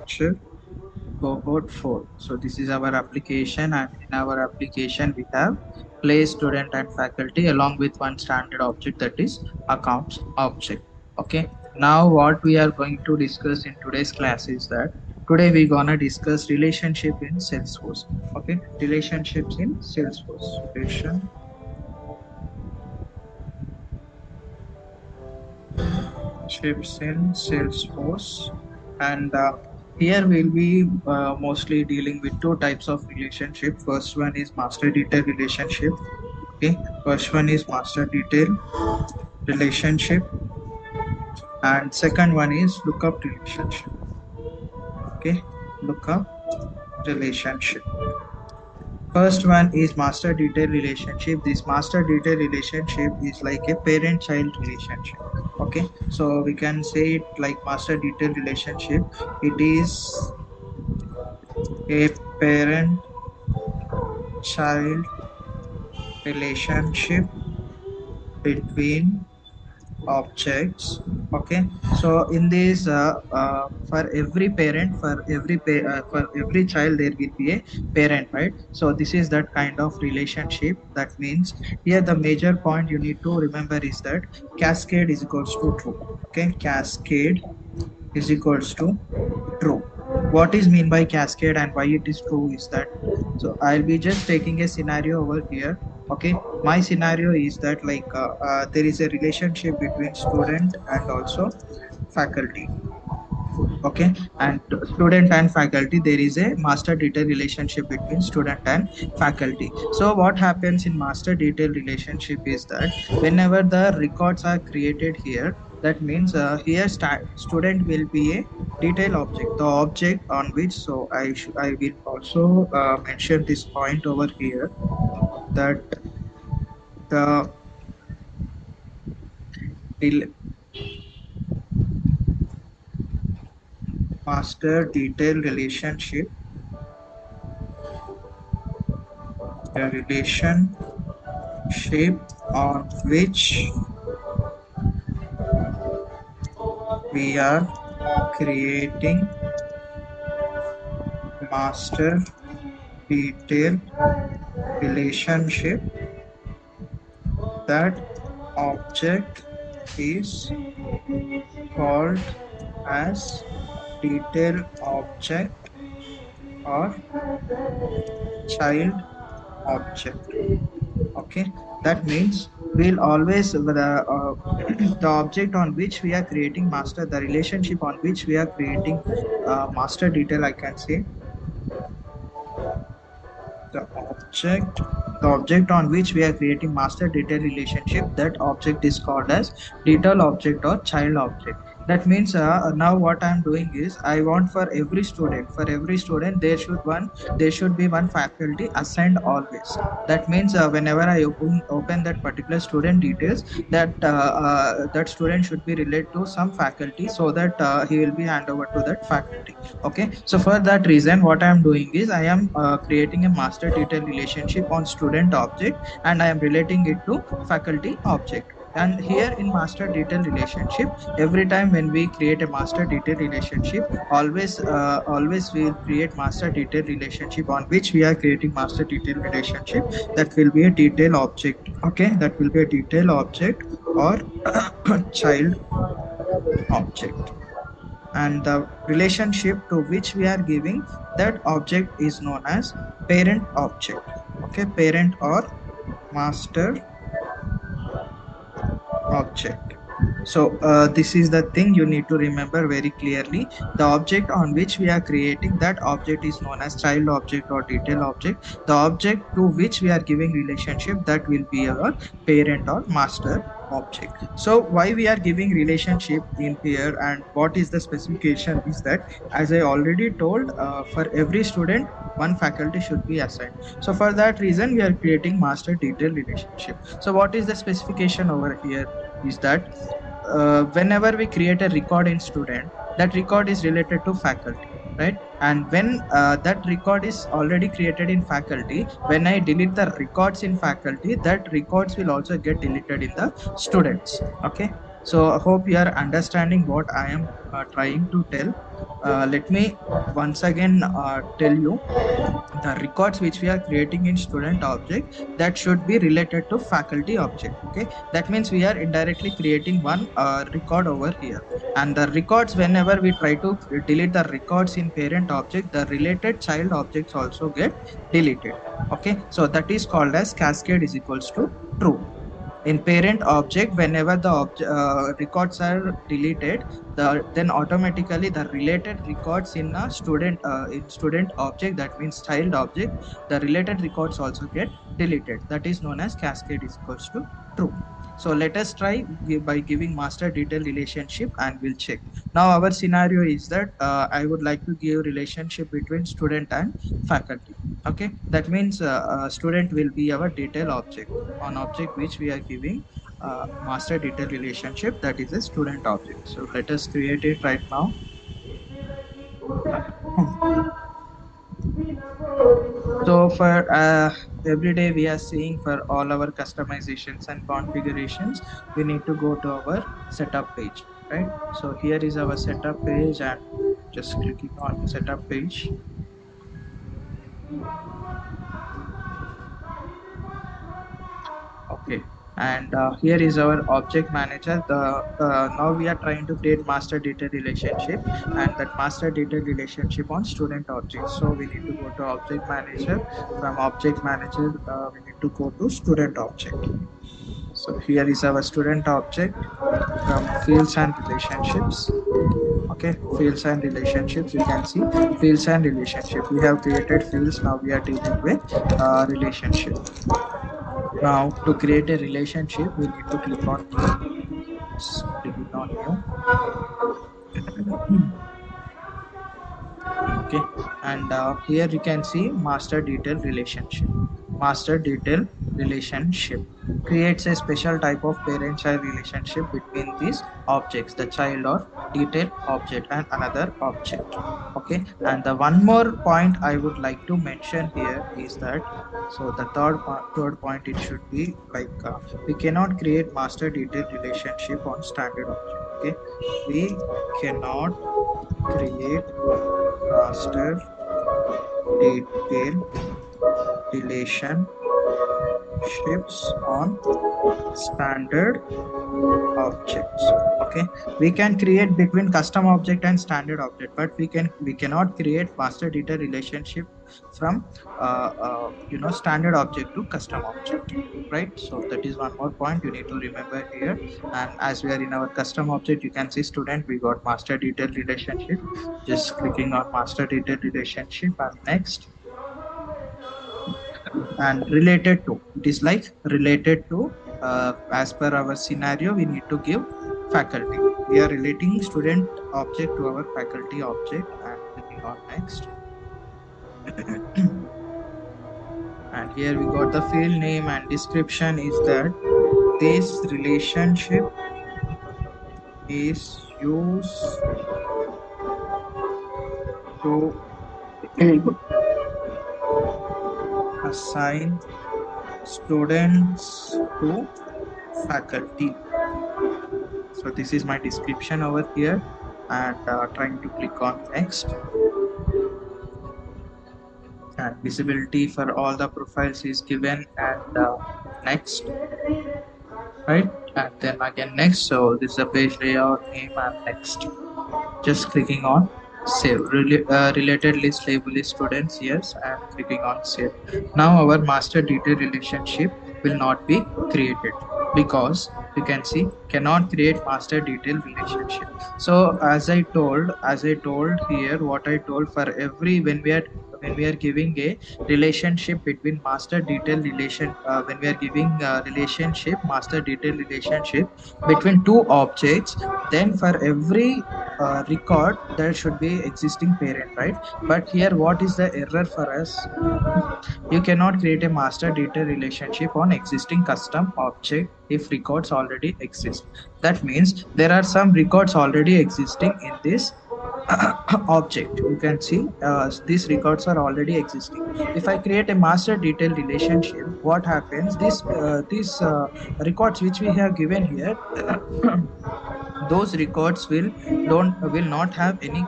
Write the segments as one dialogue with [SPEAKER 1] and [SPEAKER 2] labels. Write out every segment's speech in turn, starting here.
[SPEAKER 1] Sure. Cohort 4. So this is our application, and in our application we have place, student and faculty along with one standard object, that is accounts object. Okay. Now what we are going to discuss in today's class is that today we're gonna discuss relationship in Salesforce. Okay. Relationships in Salesforce. Relationships in Salesforce. And here we'll be mostly dealing with two types of relationship. First one is master detail relationship. Okay, first one is master detail relationship, and second one is lookup relationship. Okay, lookup relationship. First one is master detail relationship. This master detail relationship is like a parent child relationship. Okay, so we can say it like master detail relationship. It is a parent child relationship between objects. Okay, so in this for every parent, for every child there will be a parent, right? So this is that kind of relationship. That means here the major point you need to remember is that cascade is equals to true. Okay, cascade is equals to true. What is mean by cascade and why it is true is that, so I'll be just taking a scenario over here. Okay, my scenario is that there is a relationship between student and also faculty. Okay, and student and faculty, there is a master detail relationship between student and faculty. So what happens in master detail relationship is that whenever the records are created here, that means here student will be a detail object, the object on which, so I will also mention this point over here, that the master detail relationship, a relationship on which we are creating master detail relationship, that object is called as detail object or child object. Okay, that means we'll always the object on which we are creating master, the relationship on which we are creating master detail, I can say, the object the object on which we are creating master detail relationship, that object is called as detail object or child object. That means now what I'm doing is, I want for every student there should be one faculty assigned always. That means whenever I open that particular student details, that student should be related to some faculty, so that he will be hand over to that faculty. Okay, so for that reason what I am doing is, I am creating a master detail relationship on student object, and I am relating it to faculty object. And here in master detail relationship, every time when we create a master detail relationship, always we will create master detail relationship on which we are creating master detail relationship, that will be a detail object. Okay, that will be a detail object or child object. And the relationship to which we are giving that object is known as parent object. Okay, parent or master object. So this is the thing you need to remember very clearly. The object on which we are creating that object is known as child object or detail object. The object to which we are giving relationship, that will be our parent or master object. So why we are giving relationship in here, and what is the specification is that, as I already told, for every student one faculty should be assigned. So for that reason we are creating master detail relationship. So what is the specification over here is that whenever we create a record in student, that record is related to faculty, right? And when that record is already created in faculty, when I delete the records in faculty, that records will also get deleted in the students. Okay, so I hope you are understanding what I am trying to tell. Let me once again tell you the records which we are creating in student object that should be related to faculty object. Okay, that means we are indirectly creating one record over here, and the records, whenever we try to delete the records in parent object, the related child objects also get deleted. Okay, so that is called as cascade is equals to true. In parent object, whenever the records are deleted, then automatically the related records in a student object, that means child object, the related records also get deleted. That is known as cascade is equals to true. So let us try by giving master detail relationship, and we'll check. Now our scenario is that I would like to give relationship between student and faculty. Okay, that means student will be our detail object on object which we are giving master detail relationship, that is a student object. So let us create it right now. So for every day we are seeing for all our customizations and configurations, we need to go to our setup page, right? So here is our setup page, and just clicking on setup page. Okay, and here is our object manager. The now we are trying to create master data relationship, and that master data relationship on student objects. So we need to go to object manager. From object manager, we need to go to student object. So here is our student object. From fields and relationships. Okay, fields and relationships. You can see fields and relationship. We have created fields. Now we are dealing with relationship. Now, to create a relationship, we need to click on new. Just clicking on new. Okay, and here you can see master detail relationship. Master detail relationship creates a special type of parent-child relationship between these objects, the child or detail object and another object. Okay, and the one more point I would like to mention here is that, so the third point, it should be like we cannot create master detail relationship on standard object. Okay, we cannot create master detail relationships on standard objects. Okay, we can create between custom object and standard object, but we cannot create master data relationship from standard object to custom object, right? So that is one more point you need to remember here. And as we are in our custom object, you can see student, we got master detail relationship. Just clicking on master detail relationship, and next. And related to, it is like related to, as per our scenario, we need to give faculty. We are relating student object to our faculty object, and clicking on next. And here we got the field name and description is that this relationship is used to assign students to faculty. So this is my description over here, and trying to click on next. And visibility for all the profiles is given, and next, right? And then again next. So this is a page layout, name, and next. Just clicking on save. Related list label is students, yes, and clicking on save. Now our master detail relationship will not be created, because you can see cannot create master detail relationship. So as I told here, what I told, for every when we are giving a relationship between master detail relation, when we are giving relationship, master detail relationship between two objects, then for every record there should be existing parent, right? But here what is the error for us? You cannot create a master data relationship on existing custom object if records already exist. That means there are some records already existing in this object. You can see these records are already existing. If I create a master detail relationship, what happens? These records which we have given here those records will not have any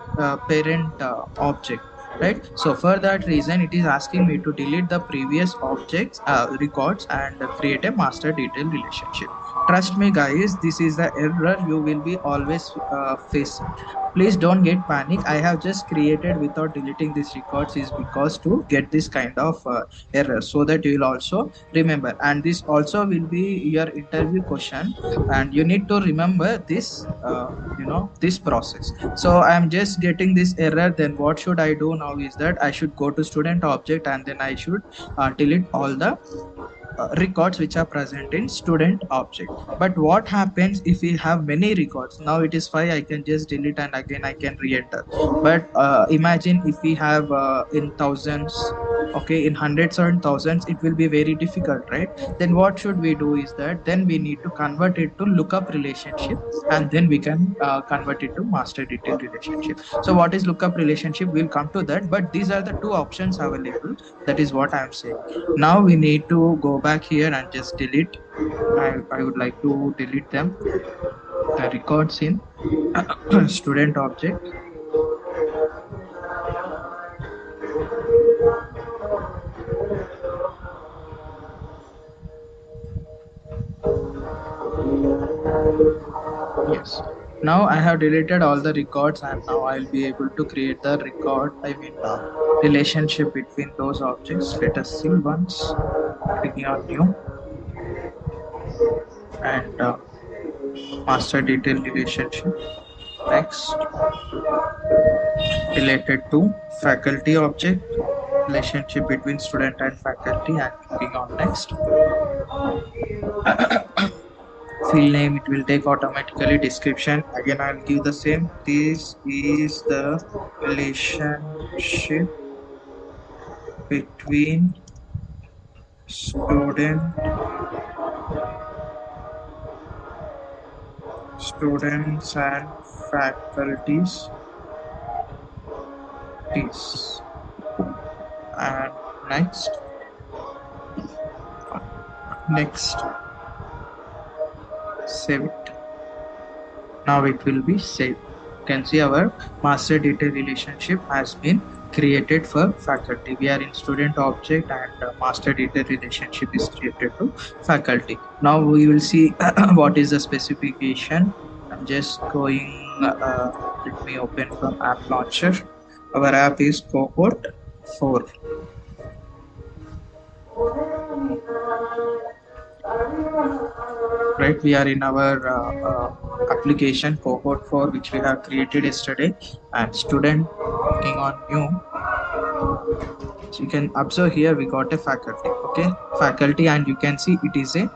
[SPEAKER 1] parent object, right? So for that reason it is asking me to delete the previous objects records and create a master detail relationship. Trust me guys, this is the error you will be always facing. Please don't get panic. I have just created without deleting these records is because to get this kind of error, so that you will also remember. And this also will be your interview question, and you need to remember this this process. So I'm just getting this error, then what should I do now is that I should go to student object, and then I should delete all the records which are present in student object. But what happens if we have many records? Now it is fine, I can just delete and again I can re-enter. But imagine if we have in thousands, okay, in hundreds or in thousands, it will be very difficult, right? Then what should we do is that then we need to convert it to lookup relationship, and then we can convert it to master detail relationship. So what is lookup relationship, we'll come to that, but these are the two options available. That is what I'm saying. Now we need to go back here and just delete. I would like to delete them, the records in student object. Yes. Now I have deleted all the records, and now I'll be able to create the record, relationship between those objects. Let us see once. Clicking on new and master detail relationship. Next, related to faculty object, relationship between student and faculty, and clicking on next. Field name, it will take automatically. Description, again I'll give the same. This is the relationship between students and faculties. And next, save it. Now it will be saved. You can see our master data relationship has been created for faculty. We are in student object, and master data relationship is created to faculty. Now we will see what is the specification. I'm just going, let me open from app launcher. Our app is cohort 4. Right, we are in our application cohort 4, which we have created yesterday, and student, clicking on new. So you can observe here we got a faculty, okay, faculty, and you can see it is a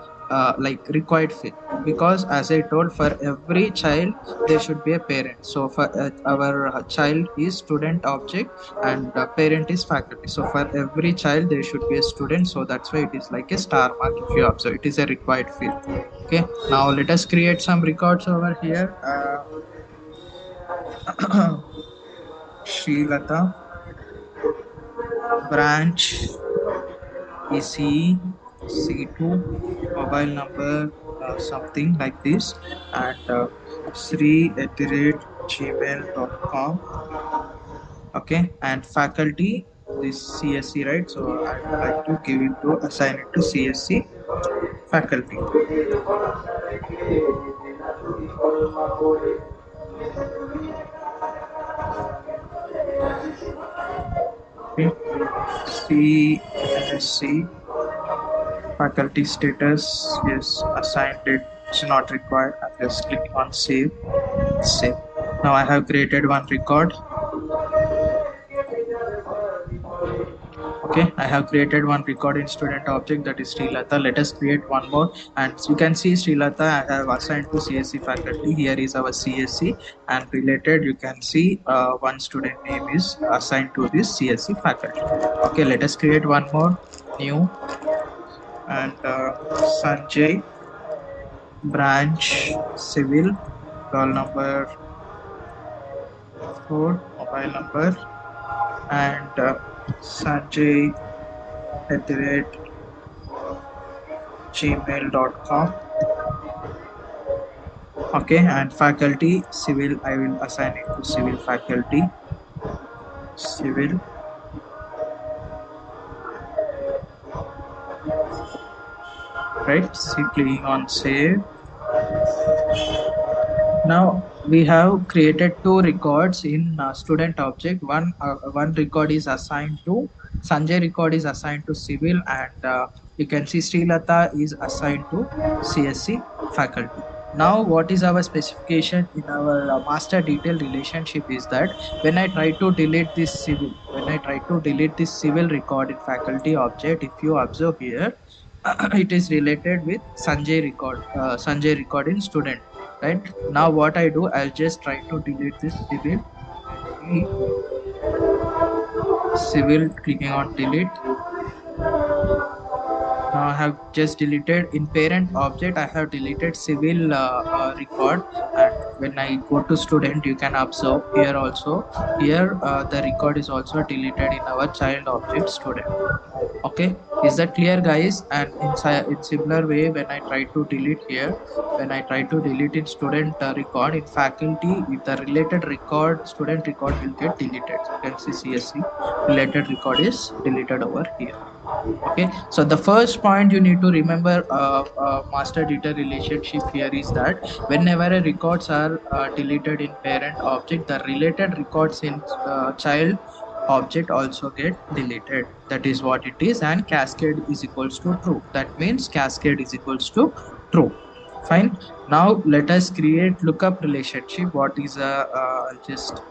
[SPEAKER 1] like required field, because as I told, for every child there should be a parent. So for our child is student object, and parent is faculty. So for every child there should be a student, so that's why it is like a star mark. If you observe, it is a required field. Okay, now let us create some records over here. Srilata, branch EC C2, mobile number something like this, and sri@gmail.com. Okay, and faculty, this CSC, right? So I would like to give it to assign it to CSC faculty. Okay, CSC faculty status, yes, assigned it, it's not required. I'm just clicking on save. Now I have created one record. Okay, I have created one record in student object, that is Srilata. Let us create one more, and you can see Srilata I have assigned to CSC faculty. Here is our CSC, and related you can see one student name is assigned to this CSC faculty. Okay, let us create one more, new, and Sanjay, branch civil, roll number 4, mobile number, and Sanjay@gmail.com. Okay, and faculty civil, I will assign it to civil faculty, civil, right? See, clicking on save. Now we have created two records in student object. One record is assigned to Sanjay. Record is assigned to civil, and you can see Srilata is assigned to CSC faculty. Now, what is our specification in our master detail relationship is that when I try to delete this civil, when I try to delete this civil record in faculty object, if you observe here, it is related with Sanjay record in student, right? Now what I do, I'll just try to delete this civil. You can see civil, clicking on delete. Now I have just deleted in parent object, I have deleted civil record. And when I go to student, you can observe here also, here the record is also deleted in our child object student. Okay, is that clear, guys? And in similar way, when I try to delete here, when I try to delete in student record in faculty, if the related record, student record will get deleted. You can see CSC related record is deleted over here. Okay, so the first point you need to remember, master data relationship here is that whenever a records are deleted in parent object, the related records in child object also get deleted. That is what it is, and cascade is equals to true. That means cascade is equals to true. Fine. Now let us create lookup relationship. What is a? I'll just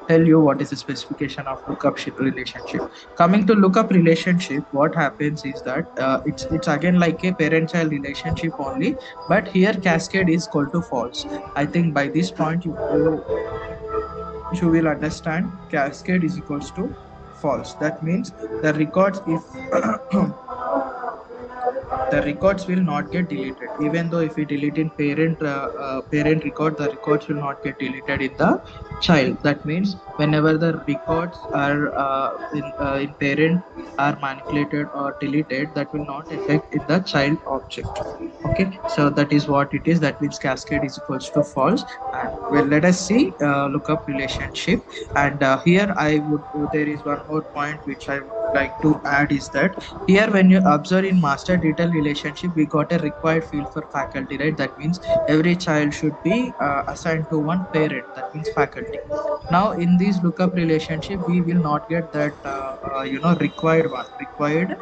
[SPEAKER 1] tell you what is the specification of lookup relationship. Coming to lookup relationship, what happens is that it's again like a parent-child relationship only, but here cascade is equal to false. I think by this point you will understand cascade is equals to false. That means the records, if the records will not get deleted, even though if we delete in parent record, the records will not get deleted in the child. That means whenever the records are in parent are manipulated or deleted, that will not affect in the child object. Okay, so that is what it is. That means cascade is equals to false. And well, let us see lookup relationship. And here I would, there is one more point which I would like to add is that here when you observe in master detail relationship, we got a required field for faculty, right? That means every child should be assigned to one parent, that means faculty. Now in this lookup relationship, we will not get that required one, required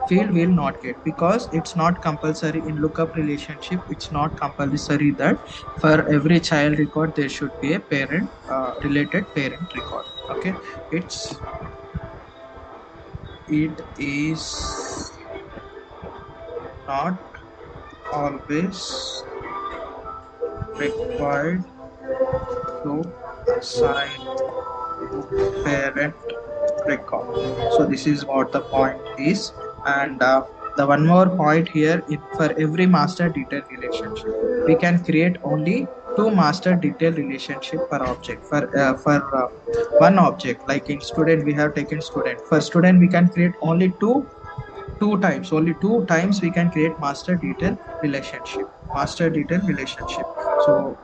[SPEAKER 1] field will not get, because it's not compulsory in lookup relationship. It's not compulsory that for every child record there should be a parent related parent record. Okay, it is not always required to assign to parent record. So this is what the point is. And the one more point here, for every master detail relationship, we can create only two master detail relationship per object. For one object, like in student, we have taken student. For student, we can create only only two times we can create master detail relationship. So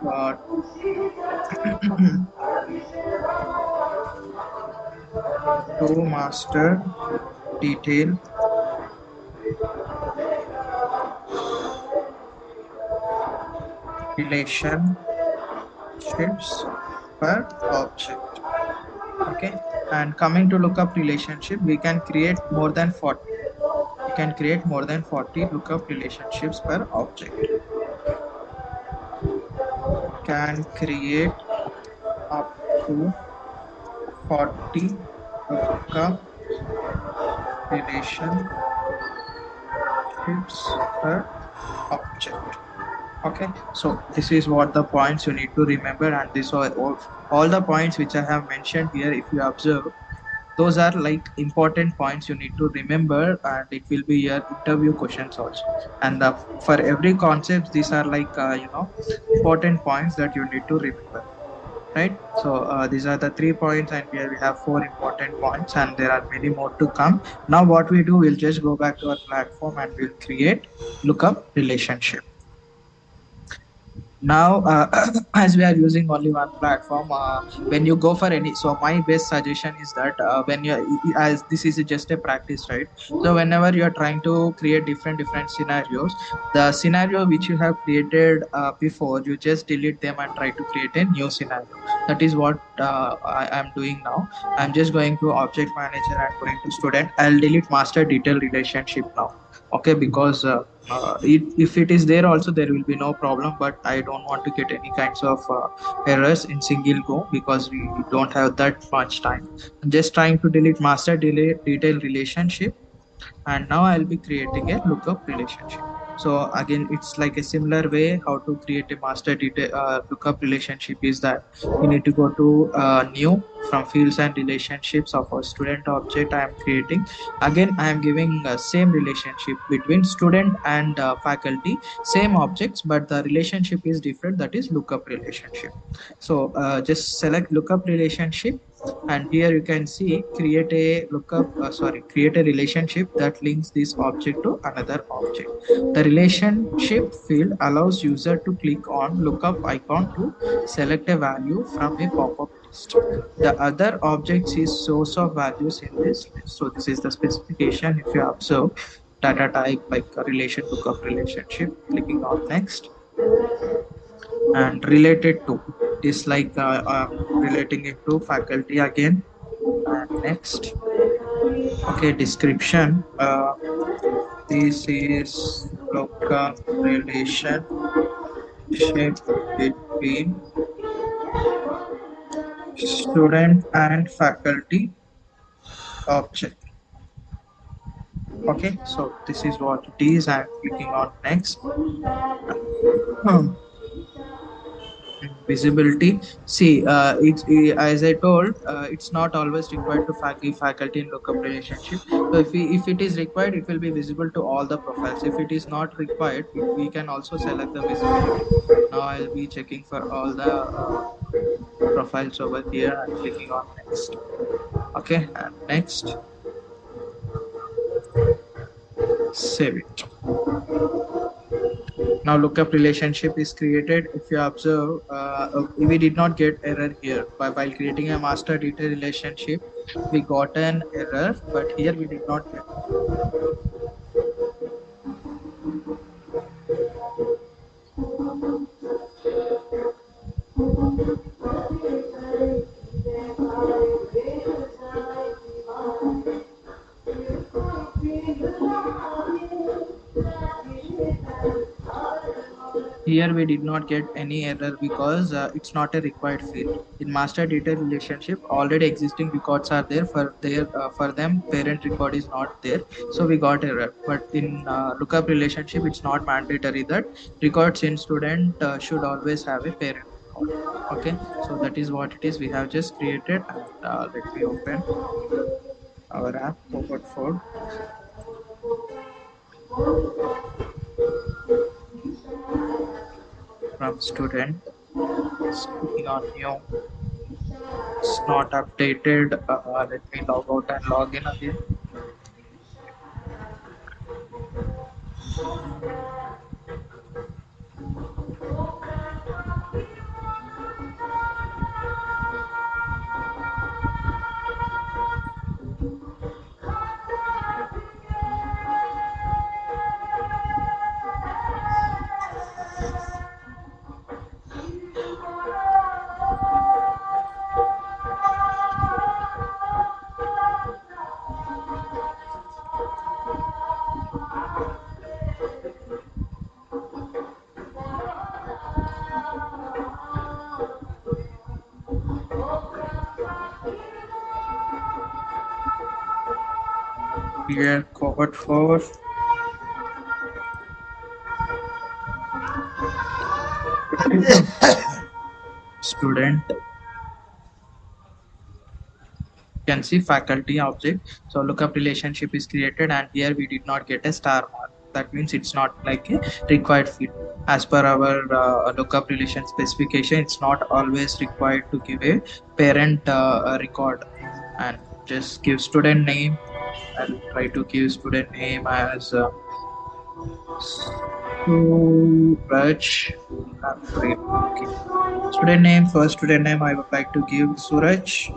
[SPEAKER 1] two master detail relationships per object. Okay, and coming to lookup relationship, we can create more than 40. We can create more than 40 lookup relationships per object. Can create up to 40 lookup relationships per object. Okay, so this is what the points you need to remember, and this are all the points which I have mentioned here. If you observe, those are like important points you need to remember, and it will be your interview questions also. And for every concept, these are like important points that you need to remember, right? So these are the 3 points, and here we have 4 important points, and there are many more to come. Now what we do, we'll just go back to our platform and we'll create lookup relationship. Now as we are using only one platform, when you go for any, so my best suggestion is that when you, as this is just a practice, right? So whenever you are trying to create different scenarios, the scenario which you have created before, you just delete them and try to create a new scenario. That is what I am doing now. I'm just going to object manager and going to student. I'll delete master detail relationship now. Okay, because if it is there also, there will be no problem, but I don't want to get any kinds of errors in single go, because we don't have that much time. I'm just trying to delete master delete detail relationship, and now I'll be creating a lookup relationship. So again, it's like a similar way how to create a master detail lookup relationship is that you need to go to new from fields and relationships of a student object I am creating. Again, I am giving same relationship between student and faculty, same objects, but the relationship is different. That is lookup relationship. So just select lookup relationship, and here you can see create a lookup create a relationship that links this object to another object. The relationship field allows user to click on lookup icon to select a value from a pop-up list. The other objects is source of values in this list. So this is the specification. If you observe, data type like a relation lookup relationship, clicking on next, and related to is like relating it to faculty again, and next. Okay, description. This is local relationship between student and faculty object. Okay, so this is what it is. I'm clicking on next. Hmm. Visibility, see, as I told, it's not always required to give faculty in lookup relationship. So if it is required, it will be visible to all the profiles. If it is not required, we can also select the visibility. Now I'll be checking for all the profiles over here and clicking on next. Okay, and next, save it. Now lookup relationship is created. If you observe, we did not get error here. While creating a master data relationship, we got an error, but here we did not get. Here we did not get any error because it's not a required field. In master data relationship, already existing records are there. For them, parent record is not there, so we got error. But in lookup relationship, it's not mandatory that records in student should always have a parent record. Okay, so that is what it is. We have just created, and let me open our app cohort 4 from student. Clicking on new. It's not updated. Let me log out and log in again. Here, cohort 4, student. You can see faculty object. So lookup relationship is created, and here we did not get a star mark. That means it's not like a required field. As per our lookup relation specification, it's not always required to give a parent record. And just give student name. I'll try to give student name as Suraj and Prem. Okay. Student name, first student name I would like to give Suraj,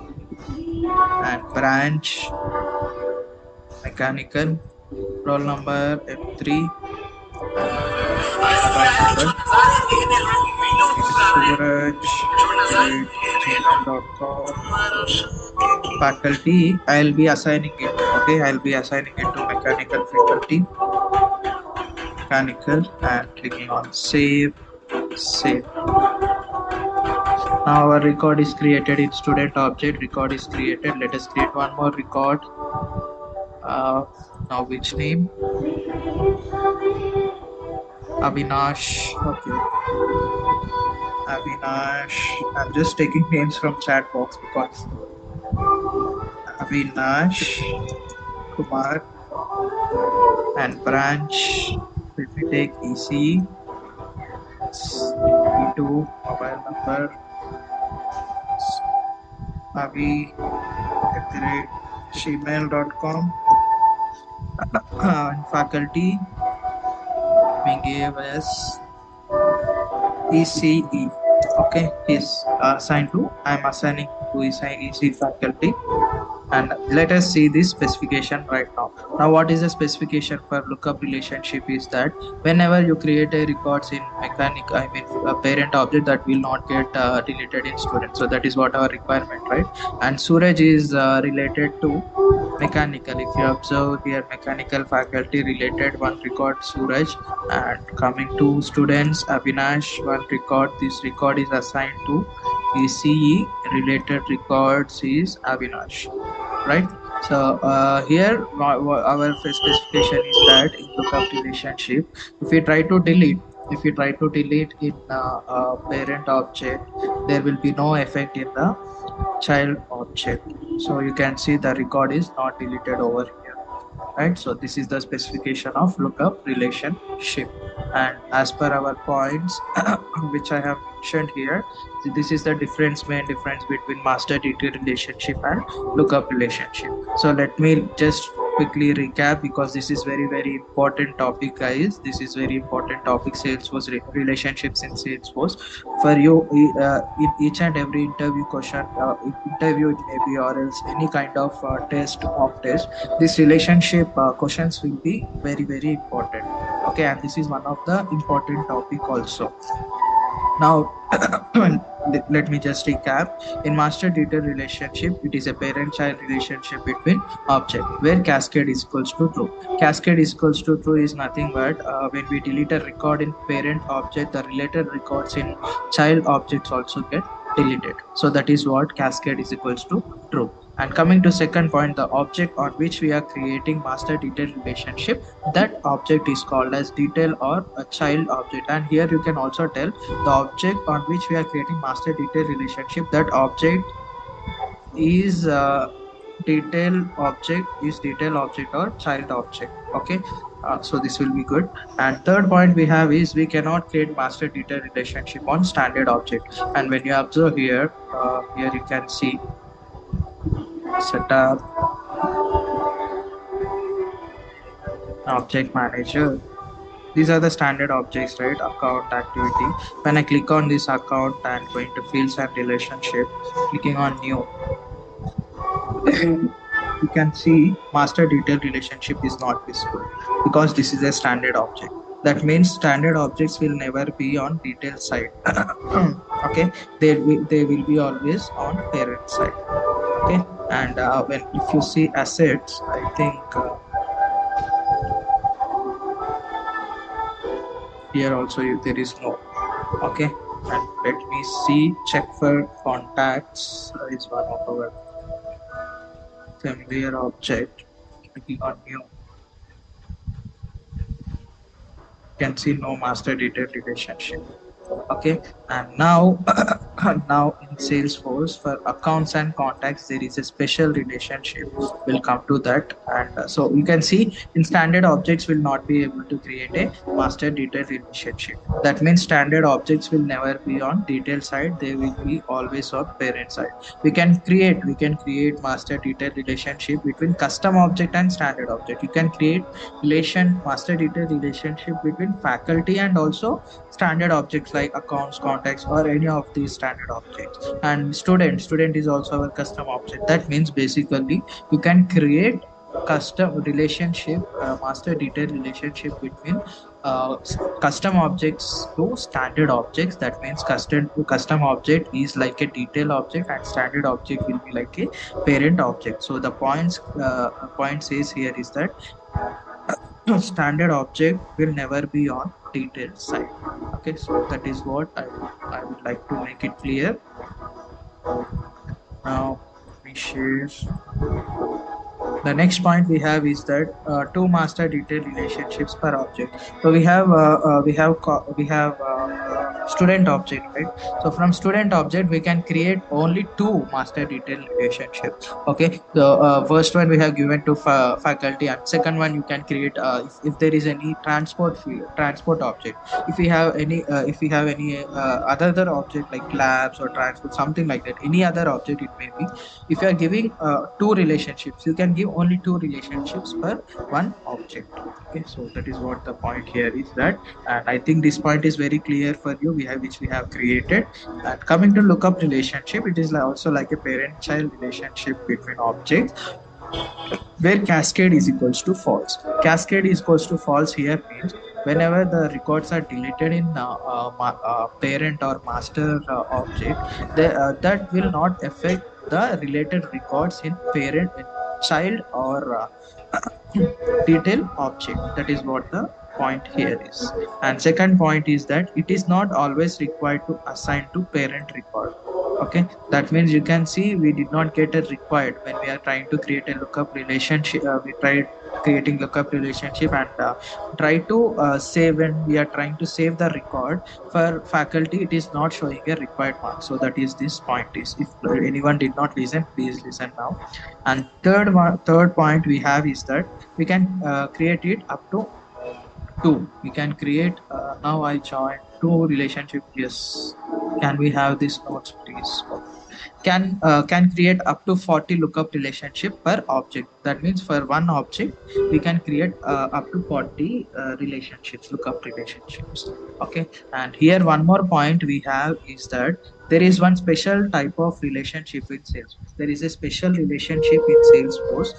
[SPEAKER 1] and branch mechanical, roll number M3, and mobile number is suraj@gmail.com. Faculty, I'll be assigning it. Okay, I'll be assigning it to mechanical faculty, mechanical, and clicking on save, save. Now our record is created in student object. Record is created. Let us create one more record. Uh, Now which name? Avinash. Okay, Avinash. I'm just taking names from chat box because Avinash Kumar and branch. Let me take EC E2 mobile number avi@gmail.com. And faculty we gave as ECE. Okay, he's assigned to. I'm assigning to EC faculty. And let us see this specification right now. Now, what is the specification for lookup relationship is that whenever you create a records in mechanic, I mean a parent object, that will not get deleted in student. So that is what our requirement, right? And Suraj is related to mechanical. If you observe here, mechanical faculty related one record Suraj, and coming to students Avinash one record. This record is assigned to ECE related records is Avinash, right? So here our specification is that in lookup relationship, if we try to delete, if we try to delete in parent object, there will be no effect in the child object. So you can see the record is not deleted over here, right? So this is the specification of lookup relationship. And as per our points which I have mentioned here, this is the main difference between master detail relationship and lookup relationship. So let me just quickly recap, because this is very important topic, guys. This is very important topic, Salesforce relationships in Salesforce. For you, in each and every interview question, interview it may be, or else any kind of test, mock test, this relationship questions will be very important. Okay, and this is one of the important topic also. Now, let me just recap. In master detail relationship, it is a parent-child relationship between object where cascade is equals to true. Cascade is equals to true is nothing but when we delete a record in parent object, the related records in child objects also get deleted. So that is what cascade is equals to true. And coming to second point, the object on which we are creating master detail relationship, that object is called as detail or a child object. And here you can also tell the object on which we are creating master detail relationship, that object is detail object or child object. Okay, so this will be good. And third point we have is we cannot create master detail relationship on standard object. And when you observe here, here you can see setup, object manager. These are the standard objects, right? Account, activity. When I click on this account and going to fields and relationship, clicking on new, you can see master detail relationship is not visible because this is a standard object. That means standard objects will never be on detail side. Okay, they will be always on parent side. Okay, and when if you see assets, I think here also there is no. Okay, and let me see, check for contacts is one of our familiar object. Clicking on new, can see no master detail relationship. Okay, and now Now in Salesforce for accounts and contacts there is a special relationship. We'll come to that. And so you can see in standard objects will not be able to create a master detail relationship. That means standard objects will never be on detail side, they will be always on parent side. We can create master detail relationship between custom object and standard object. You can create relation master detail relationship between faculty and also standard objects like accounts, contacts, or any of these standard objects. And student is also our custom object. That means basically you can create custom relationship, master detail relationship between custom objects to standard objects. That means custom object is like a detail object and standard object will be like a parent object. So the point says here is that standard object will never be on detailed side. Okay, so that is what I would like to make it clear. Now we share. The next point we have is that two master detail relationships per object. So we have student object, right? So from student object we can create only two master detail relationships. Okay, so first one we have given to faculty, and second one you can create if there is any transport object. If we have any other object like labs or transport, something like that, any other object it may be. If you are giving two relationships, you can give only two relationships per one object. Okay, so that is what the point here is that. And I think this point is very clear for you, which we have created. And coming to lookup relationship, it is also like a parent child relationship between objects where cascade is equals to false. Cascade is equals to false here means whenever the records are deleted in parent or master object, that will not affect the related records in parent, in child, or detail object. That is what the point here is. And second point is that it is not always required to assign to parent record. Okay, that means you can see we did not get a required when we are trying to create a lookup relationship. We tried creating lookup relationship and try to save. When we are trying to save the record for faculty, it is not showing a required mark. So that is this point is. If anyone did not listen, please listen now. And third point we have is that we can create it up to two. We can create now I joined two relationship. Yes, can we have this notes please? Can create up to 40 lookup relationship per object. That means for one object we can create up to 40 relationships, lookup relationships. Okay, and here one more point we have is that there is one special type of relationship in Salesforce. There is a special relationship in Salesforce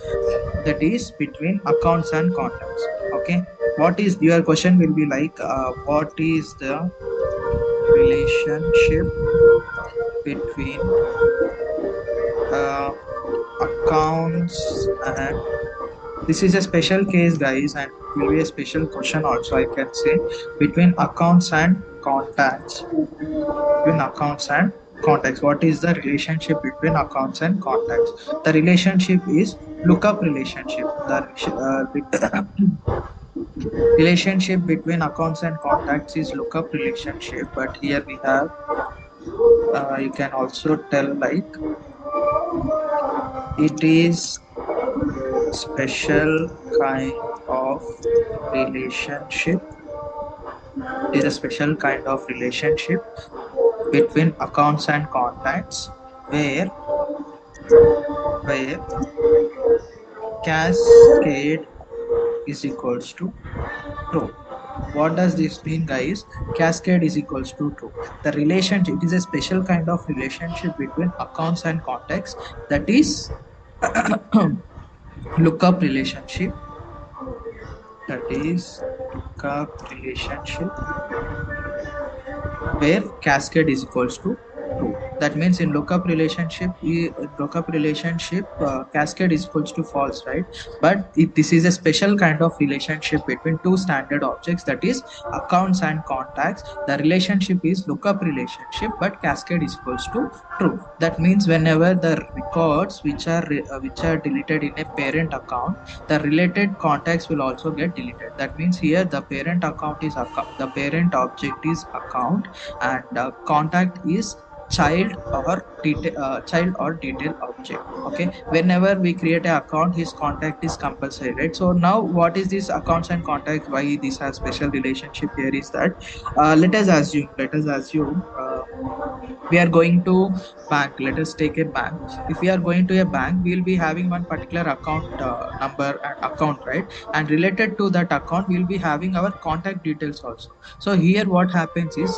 [SPEAKER 1] that is between accounts and contacts. Okay, what is your question will be like what is the relationship between uh, accounts and, this is a special case guys, and it will be a special question also, I can say, between accounts and contacts. Between accounts and contacts, what is the relationship between accounts and contacts? The relationship is lookup relationship. The relationship between accounts and contacts is lookup relationship, but here we have you can also tell like it is special kind of relationship. It is a special kind of relationship between accounts and contacts where cascade is equals to true. What does this mean guys? Cascade is equals to true. The relationship, it is a special kind of relationship between accounts and contacts, that is lookup relationship. That is lookup relationship where cascade is equals to true. That means in lookup relationship cascade is equals to false, right? But this is a special kind of relationship between two standard objects, that is accounts and contacts. The relationship is lookup relationship, but cascade is equals to true. That means whenever the records which are deleted in a parent account, the related contacts will also get deleted. That means here the parent account is account, the parent object is account, and contact is child or detail object. Okay, whenever we create an account, his contact is compulsory, right? So now what is this accounts and contacts, why this has special relationship here is that, let us assume we are going to bank. Let us take a bank. If we are going to a bank, we'll be having one particular account number and account, right? And related to that account, we'll be having our contact details also. So here what happens is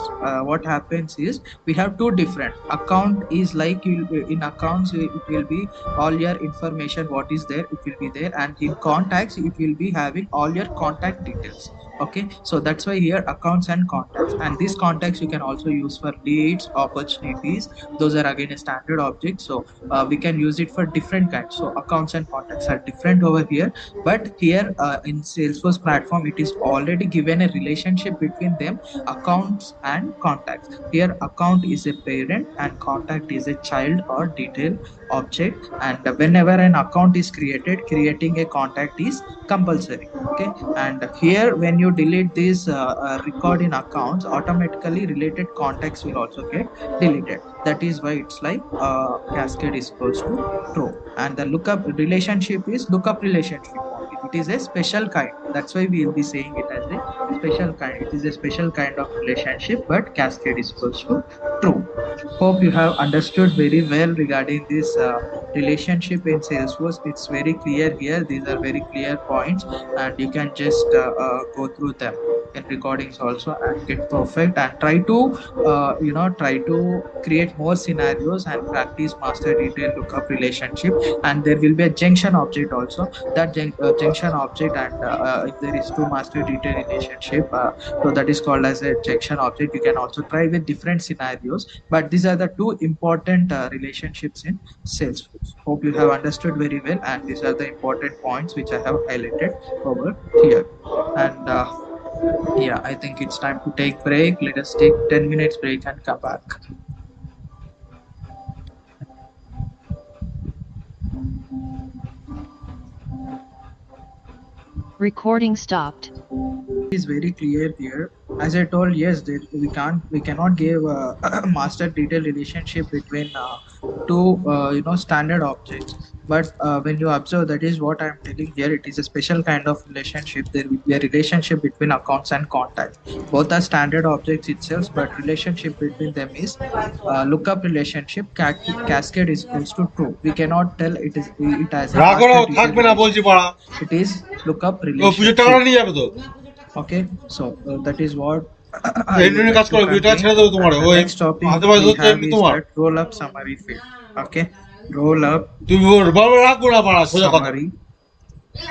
[SPEAKER 1] we have two different account. Is like you in accounts, it will be all your information, what is there, it will be there. And in contacts, it will be having all your contact details. Okay, so that's why here accounts and contacts. And these contacts you can also use for leads, opportunities. Those are again a standard object. So we can use it for different kinds. So accounts and contacts are different over here. But here in Salesforce platform, it is already given a relationship between them, accounts and contacts. Here account is a parent and contact is a child or detail object. And whenever an account is created, creating a contact is compulsory. Okay, and here when you delete this record in accounts, automatically related contacts will also get deleted. That is why it's like cascade is equals to true. And the lookup relationship is lookup relationship only. It is a special kind. That's why we will be saying it as a special kind. It is a special kind of relationship, but cascade is equals to true. Hope you have understood very well regarding this relationship in Salesforce. It's very clear here. These are very clear points, and you can just go through them in recordings also and get perfect. And try to create more scenarios and practice master detail lookup relationship. And there will be a junction object also. That junction object, and if there is two master detail relationship, so that is called as a junction object. You can also try with different scenarios, but these are the two important relationships in Salesforce. Hope you have understood very well, and these are the important points which I have highlighted over here. And yeah, I think it's time to take break. Let us take 10 minutes break and come back.
[SPEAKER 2] Recording stopped.
[SPEAKER 1] Is very clear here. As I told, yes, we cannot give master detail relationship between two standard objects. But when you observe, that is what I am telling here. It is a special kind of relationship. There will be a relationship between accounts and contacts. Both are standard objects itself, but relationship between them is lookup relationship. Cascade is equals to true. We cannot tell it as a
[SPEAKER 3] রাগও
[SPEAKER 1] master detail
[SPEAKER 3] থাকবে না বলছি
[SPEAKER 1] relationship.
[SPEAKER 3] পাড়া।
[SPEAKER 1] It is lookup
[SPEAKER 3] ও পুজোর টাকাটা
[SPEAKER 1] relationship.
[SPEAKER 3] নিয়ে যাবে তো।
[SPEAKER 1] Okay, so that is what I would
[SPEAKER 3] এন্ড্রয়েডে কাজ
[SPEAKER 1] like to
[SPEAKER 3] করো, পুজোর টাকা
[SPEAKER 1] convey.
[SPEAKER 3] ছেড়ে দেবো তোমার।
[SPEAKER 1] And the
[SPEAKER 3] ওই
[SPEAKER 1] next topic
[SPEAKER 3] হাতে পায়ে
[SPEAKER 1] we
[SPEAKER 3] ধরতে
[SPEAKER 1] have
[SPEAKER 3] এমনি
[SPEAKER 1] is
[SPEAKER 3] তোমার।
[SPEAKER 1] that roll up summary field. Okay, roll up
[SPEAKER 3] তুমি বলবে রাখবো না পাড়া, সোজা কথা।
[SPEAKER 1] summary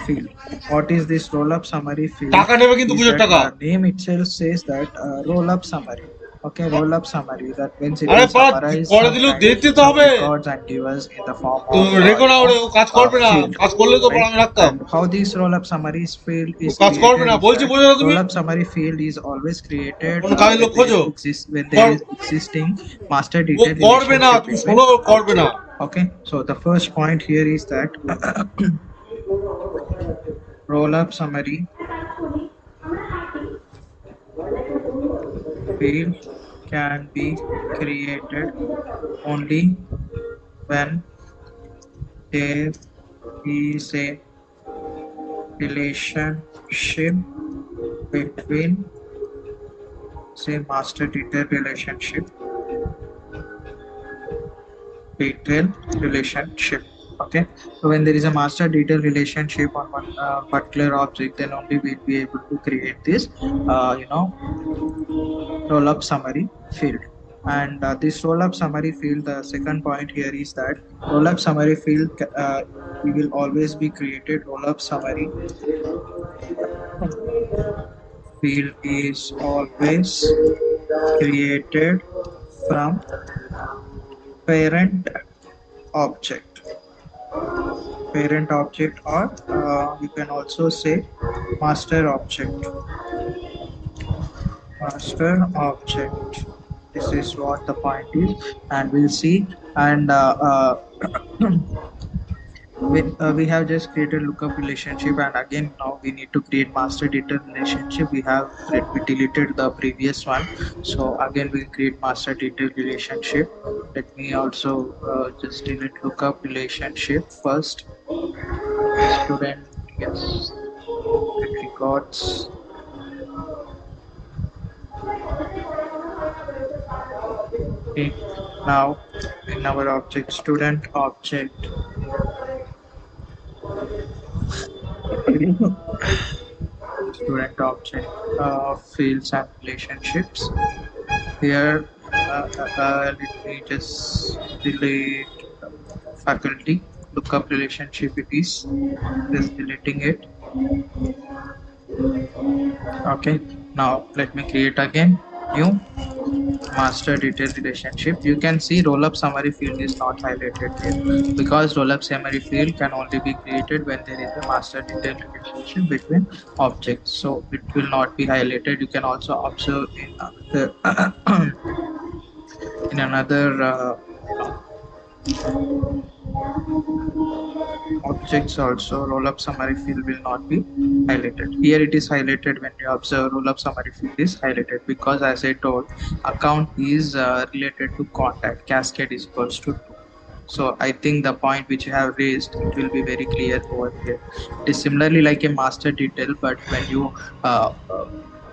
[SPEAKER 1] field. What is this roll up summary field?
[SPEAKER 3] টাকা নেবে কিন্তু
[SPEAKER 1] Is
[SPEAKER 3] পুজোর
[SPEAKER 1] that
[SPEAKER 3] টাকা।
[SPEAKER 1] the name itself says that roll up summary. Okay, roll up summary, that means it
[SPEAKER 3] আরে
[SPEAKER 1] will
[SPEAKER 3] পাড়া
[SPEAKER 1] summarize
[SPEAKER 3] পরে
[SPEAKER 1] some
[SPEAKER 3] দিলেও
[SPEAKER 1] kind
[SPEAKER 3] দেখতে তো
[SPEAKER 1] some
[SPEAKER 3] হবে।
[SPEAKER 1] records and give us in the form
[SPEAKER 3] তো
[SPEAKER 1] of
[SPEAKER 3] রেখো না, ওরে ও কাজ করবে না,
[SPEAKER 1] field,
[SPEAKER 3] কাজ করলে তো পাড়া
[SPEAKER 1] right?
[SPEAKER 3] আমি রাখতাম।
[SPEAKER 1] And how this roll up summaries field
[SPEAKER 3] O
[SPEAKER 1] is
[SPEAKER 3] কাজ করবে
[SPEAKER 1] created
[SPEAKER 3] না
[SPEAKER 1] is
[SPEAKER 3] বলছি,
[SPEAKER 1] that
[SPEAKER 3] বোঝো না তুমি।
[SPEAKER 1] roll up summary field is always created
[SPEAKER 3] কোন কাজের লোক খোঁজো।
[SPEAKER 1] when there is existing master
[SPEAKER 3] O
[SPEAKER 1] detail
[SPEAKER 3] করবে না,
[SPEAKER 1] relationship
[SPEAKER 3] তুমি
[SPEAKER 1] between
[SPEAKER 3] শোনো, ও করবে না।
[SPEAKER 1] object. Okay, so the first point here is that roll up summary field can be created only when there is a relationship between, say, master detail relationship. Okay, so when there is a master detail relationship on one particular object, then only we'll be able to create this roll up summary field. And this roll up summary field, the second point here is that roll up summary field we will always be created. Roll up summary field is always created from parent object or you can also say master object. This is what the point is, and we'll see. And We have just created lookup relationship, and again now we need to create master data relationship. We deleted the previous one, so again we'll create master data relationship. Let me also just delete lookup relationship first. Student, yes, get records. Okay, now in our object student object student object fields and relationships. Here, let me just delete faculty lookup relationship. It is just deleting it. Okay. Now let me create again new master detail relationship. You can see roll up summary field is not highlighted here because roll up summary field can only be created when there is a master detail relationship between objects. So it will not be highlighted. You can also observe in another in another you know objects also roll up summary field will not be highlighted. Here it is highlighted. When you observe, roll up summary field is highlighted because, as I told, account is related to contact, cascade is equals to 2. So I think the point which you have raised, it will be very clear over here. It is similarly like a master detail, but when you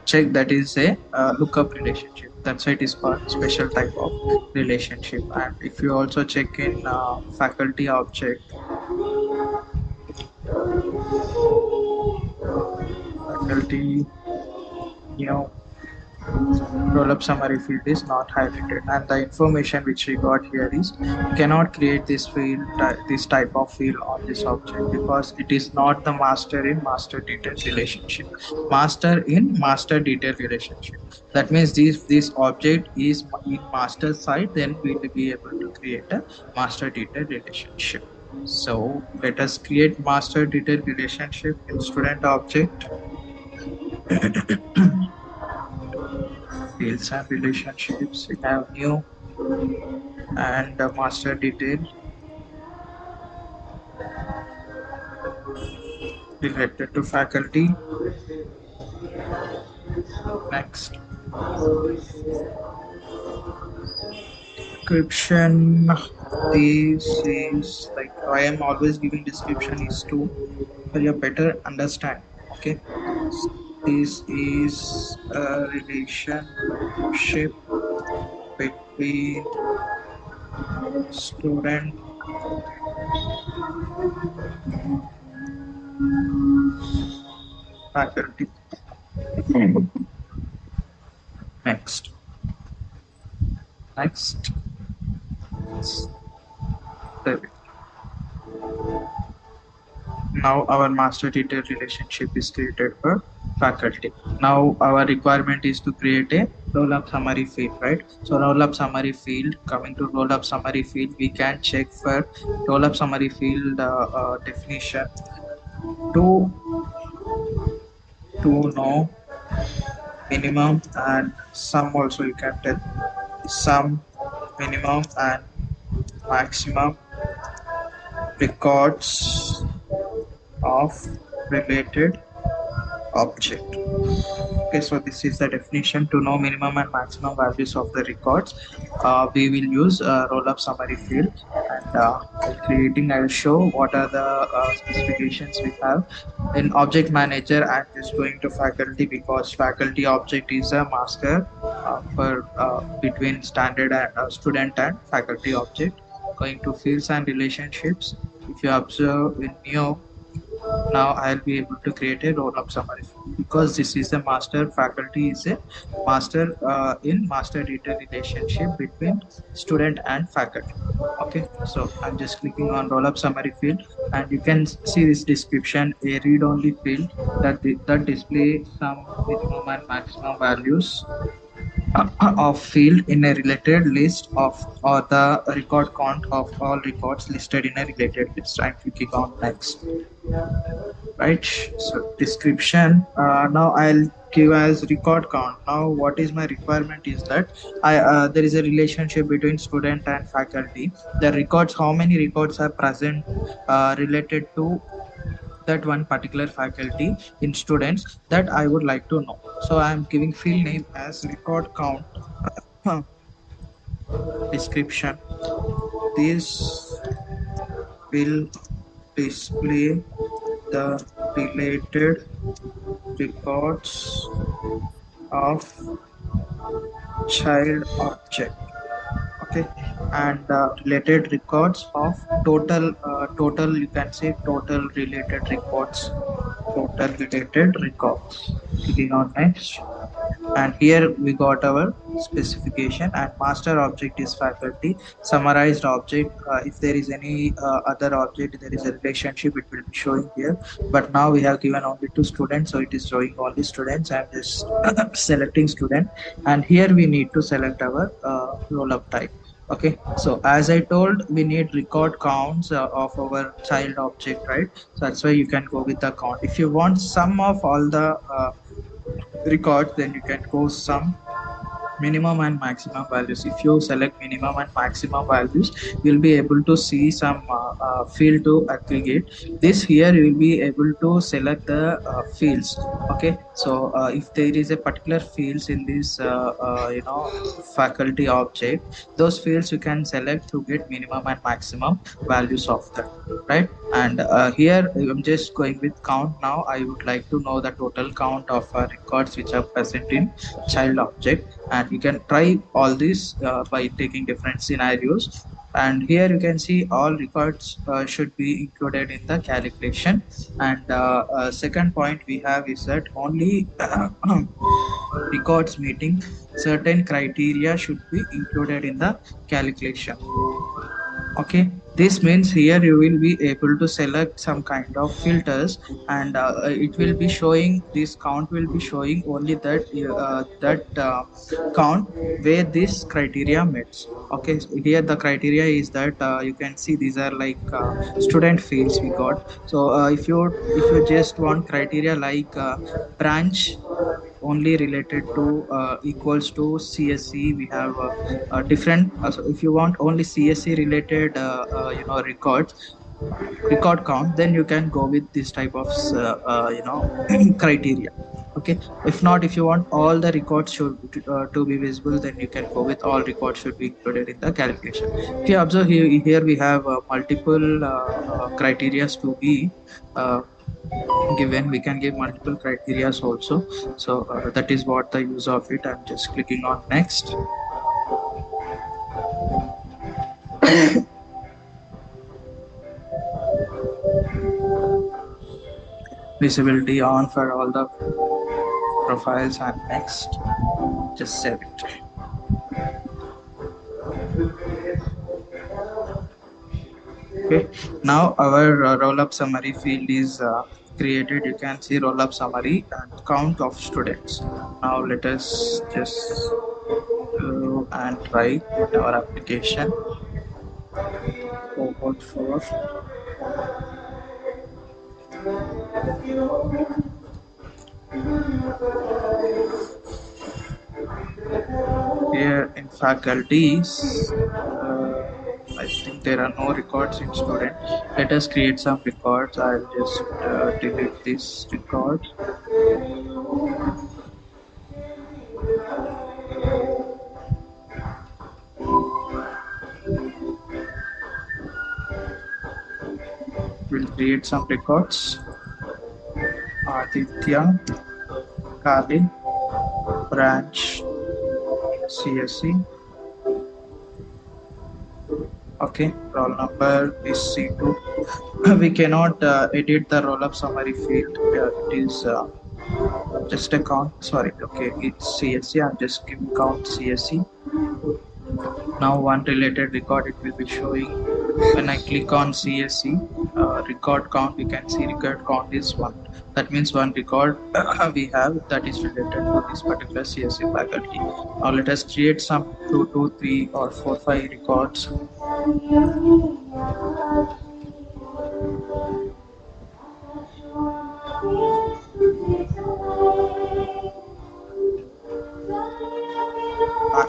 [SPEAKER 1] check, that is a lookup relationship. That's why it is called special type of relationship. And if you also check in faculty object, faculty, you know, roll-up summary field is not highlighted, and the information which we got here is you cannot create this field, this type of field on this object because it is not the master in master detail relationship. Master in master detail relationship. That means this object is in master side, then we will be able to create a master detail relationship. So let us create master detail relationship in student object. Fields and relationships. We have new and master detail related to faculty. Next, description. This is like I am always giving description is to for your better understanding. Okay, this is a relationship between student faculty. Next, next. Now our master detail relationship is created for faculty. Now our requirement is to create a roll-up summary field, right? So roll-up summary field, coming to roll-up summary field, we can check for roll-up summary field definition to know minimum and sum. Also you can tell sum, minimum and maximum records of related object. Okay, so this is the definition to know minimum and maximum values of the records. We will use roll-up summary field, and while creating, I will show what are the specifications we have. In object manager, I'm just going to faculty because faculty object is a master for between standard and student and faculty object. Going to fields and relationships. If you observe in new, now I'll be able to create a roll-up summary because this is a master. Faculty is a master in master data relationship between student and faculty. Okay, so I'm just clicking on roll-up summary field, and you can see this description, a read-only field that display some minimum and maximum values of field in a related list of or the record count of all records listed in a related list. I'm clicking on next. Right, so description. Now I'll give as record count. Now what is my requirement is that I there is a relationship between student and faculty. The records, how many records are present related to that one particular faculty in students, that I would like to know. So I am giving field name as record count. Description: this will display the related records of child object. Okay. And related records of total, you can say total related records. Total related records. Clicking on next. And here we got our specification, and master object is faculty. Summarized object, if there is any other object, there is a relationship, it will be showing here. But now we have given only two students, so it is showing only students. I'm just selecting student, and here we need to select our roll up type. Okay, so as I told, we need record counts of our child object, right? So that's why you can go with the count. If you want sum of all the records, then you can go sum minimum and maximum values. If you select minimum and maximum values, you'll be able to see some field to aggregate this. Here you will be able to select the fields. Okay, so if there is a particular fields in this faculty object, those fields you can select to get minimum and maximum values of that, right? And here I'm just going with count. Now I would like to know the total count of records which are present in child object, and you can try all this by taking different scenarios. And here you can see all records should be included in the calculation. And second point we have is that only records meeting certain criteria should be included in the calculation. Okay, this means here you will be able to select some kind of filters, and it will be showing, this count will be showing only that count where this criteria meets. Okay, so here the criteria is that you can see these are like student fields we got. So if you just want criteria like branch only related to equals to CSC, we have different. So if you want only CSC related, records, record count, then you can go with this type of criteria. Okay. If not, if you want all the records should to be visible, then you can go with all records should be included in the calculation. If you observe here we have multiple criterias to be given. We can give multiple criterias also. So that is what the use of it. I'm just clicking on next. Visibility on for all the profiles, and next. Just save it. Okay, now our roll up summary field is created. You can see roll up summary and count of students. Now let us just go and try our application. Cohort 4. Here in faculties, I think there are no records in student. Let us create some records. I'll just delete this record. We'll create some records. Aditya, Kali, branch, CSC. Okay, roll number is C2. We cannot edit the roll up summary field. It is just a count. Sorry, okay, it's CSC. I'm just giving count CSC. Now one related record it will be showing. When I click on CSC record count, you can see record count is 1. That means one record we have that is related to this particular CSC faculty. Now let us create some 2, 2, 3 or 4, 5 records.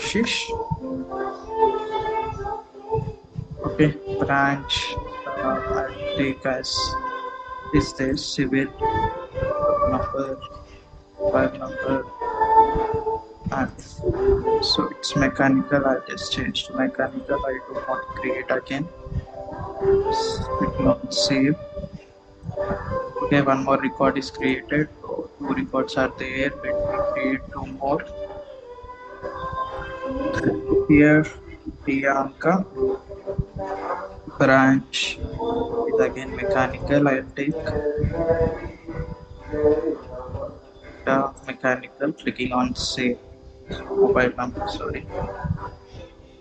[SPEAKER 1] Ashish. Okay, branch. I'll take as is there civil number, file number, and so it's mechanical. I just changed to mechanical. I don't want to create again. Click on save. Okay, one more record is created. So two records are there. Let me create two more. Here, Priyanka branch is again mechanical. I'll take mechanical. Clicking on save. Mobile number. Sorry,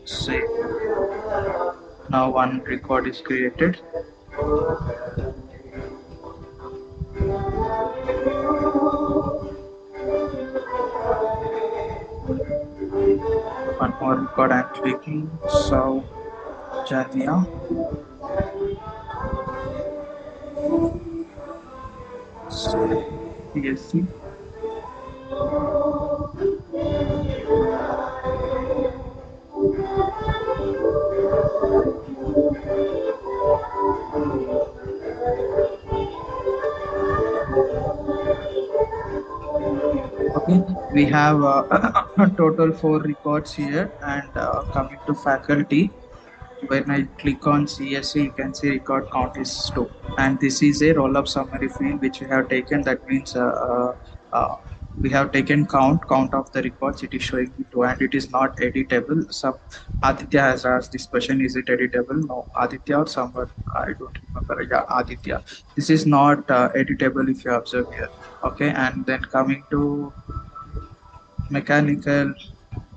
[SPEAKER 1] save. Now one record is created. One more record I'm clicking. So Jania. CSC. Okay, we have total four records here, and coming to faculty, when I click on CSC, you can see record count is 2. And this is a roll-up summary field which we have taken. That means we have taken count of the records. It is showing me 2, and it is not editable. Some Aditya has asked this question: is it editable? No, Aditya or someone, I don't remember. Yeah, Aditya. This is not editable if you observe here. Okay, and then coming to mechanical,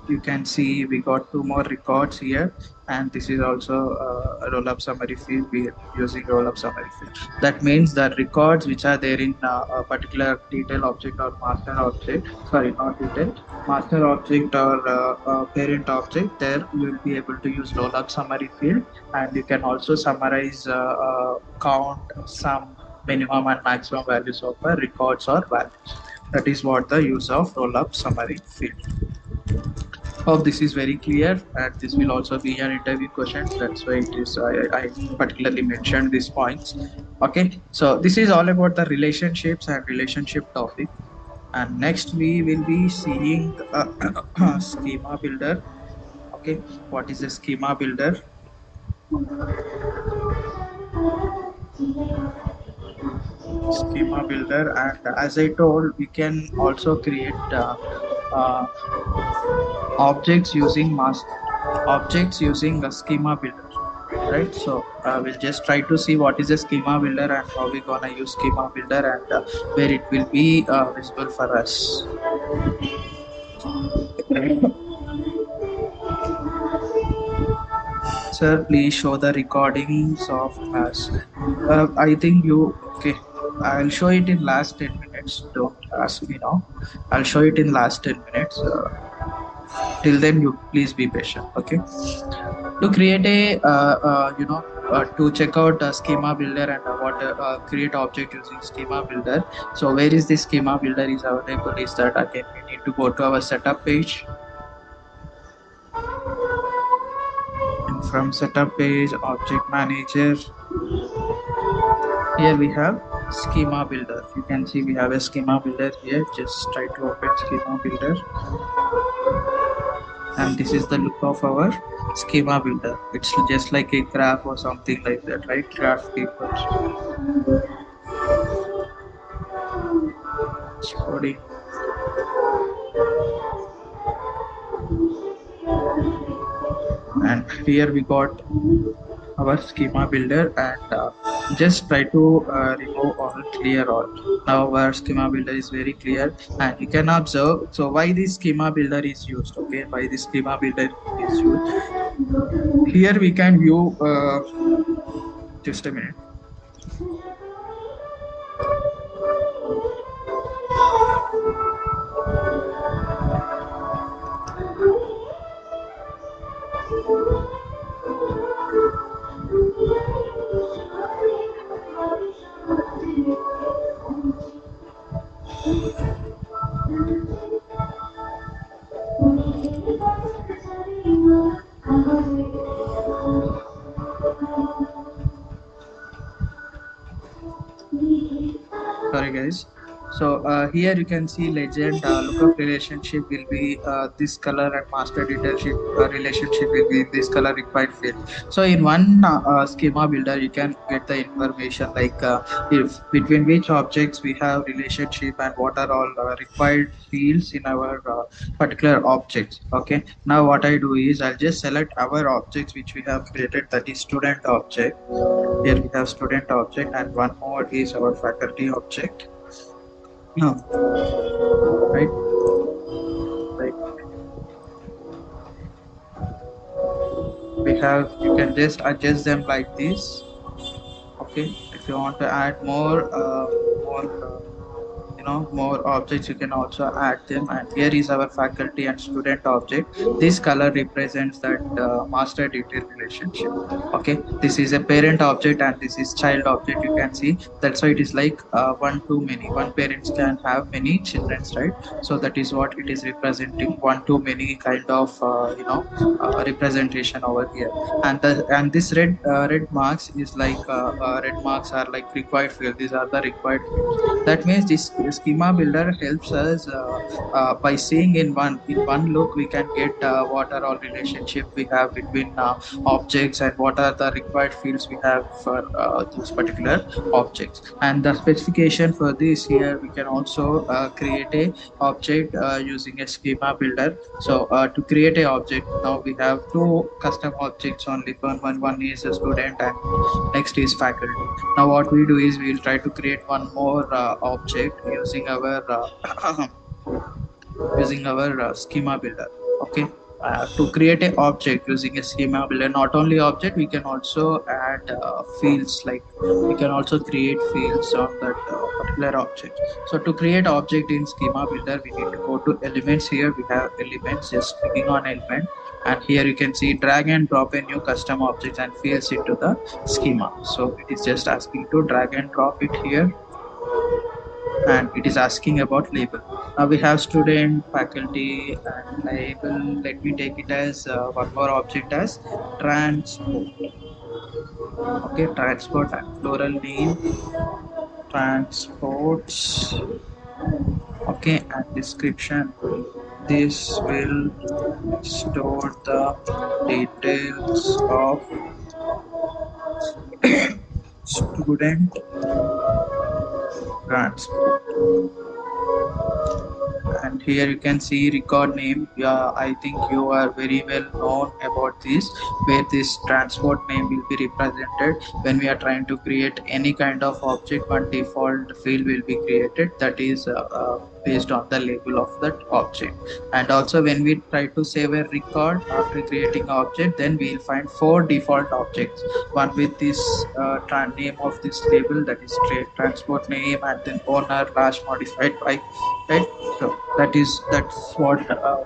[SPEAKER 1] you can see we got two more records here, and this is also a roll-up summary field. We are using roll-up summary field. That means the records which are there in a particular detail object or master object, sorry, not detail, master object or parent object, there you will be able to use roll-up summary field, and you can also summarize count, sum, minimum and maximum values of records or values. That is what the use of roll-up summary field. Hope this is very clear, and this will also be an interview questions. That's why it is I particularly mentioned these points. Okay, so this is all about the relationships and relationship topic. And next we will be seeing schema builder. Okay, what is a schema builder? Schema builder, and as I told, we can also create uh, objects using objects using a schema builder, right? So we'll just try to see what is a schema builder and how we're gonna use schema builder, and where it will be visible for us. Sir, please show the recordings of class. I think you okay. I'll show it in last 10 minutes. Don't ask me now. I'll show it in last 10 minutes. Till then, you please be patient. Okay. To create a to check out schema builder and what create object using schema builder. So where is this schema builder is available is that again we need to go to our setup page, and from setup page object manager, here we have schema builder. You can see we have a schema builder here. Just try to open schema builder, and this is the look of our schema builder. It's just like a graph or something like that, right? Graph paper. Sorry. And here we got our schema builder, and just try to remove all, clear all. Now our schema builder is very clear, and you can observe. So why this schema builder is used? Okay, why this schema builder is used? Here we can view. Just a minute. Sorry guys. So here you can see legend lookup relationship will be this color, and master detailship relationship will be this color required field. So in one schema builder you can get the information like if between which objects we have relationship and what are all required fields in our particular objects. Okay, now what I do is I'll just select our objects which we have created, that is student object. Here we have student object, and one more is our faculty object. No, right? Like we have, you can just adjust them like this. Okay, if you want to add more more objects, you can also add them. And here is our faculty and student object. This color represents that master detail relationship. Okay, this is a parent object and this is child object. You can see that's why it is like one too many, one parents can have many children, right? So that is what it is representing, one too many kind of representation over here. And the and this red marks is like red marks are like required field. These are the required fields. That means this schema builder helps us by seeing in one look we can get what are all relationship we have between objects and what are the required fields we have for those particular objects. And the specification for this, here we can also create a object using a schema builder. So to create a object, now we have two custom objects only. One is a student and next is faculty. Now what we do is we'll try to create one more object using our schema builder. Okay, to create a object using a schema builder, not only object, we can also add fields, like we can also create fields on that particular object. So to create object in schema builder, we need to go to elements. Here we have elements, just clicking on element, and here you can see drag and drop a new custom object and fields into the schema. So it is just asking to drag and drop it here, and it is asking about label. Now we have student, faculty, and label. Let me take it as one more object as transport. Okay, transport and plural name transports. Okay, and description. This will store the details of student transport. And here you can see record name. Yeah, I think you are very well known about this, where this transport name will be represented when we are trying to create any kind of object. One default field will be created, that is based on the label of that object. And also when we try to save a record after creating an object, then we will find four default objects, one with this name of this label, that is transport name, and then owner last modified by, right? So that's what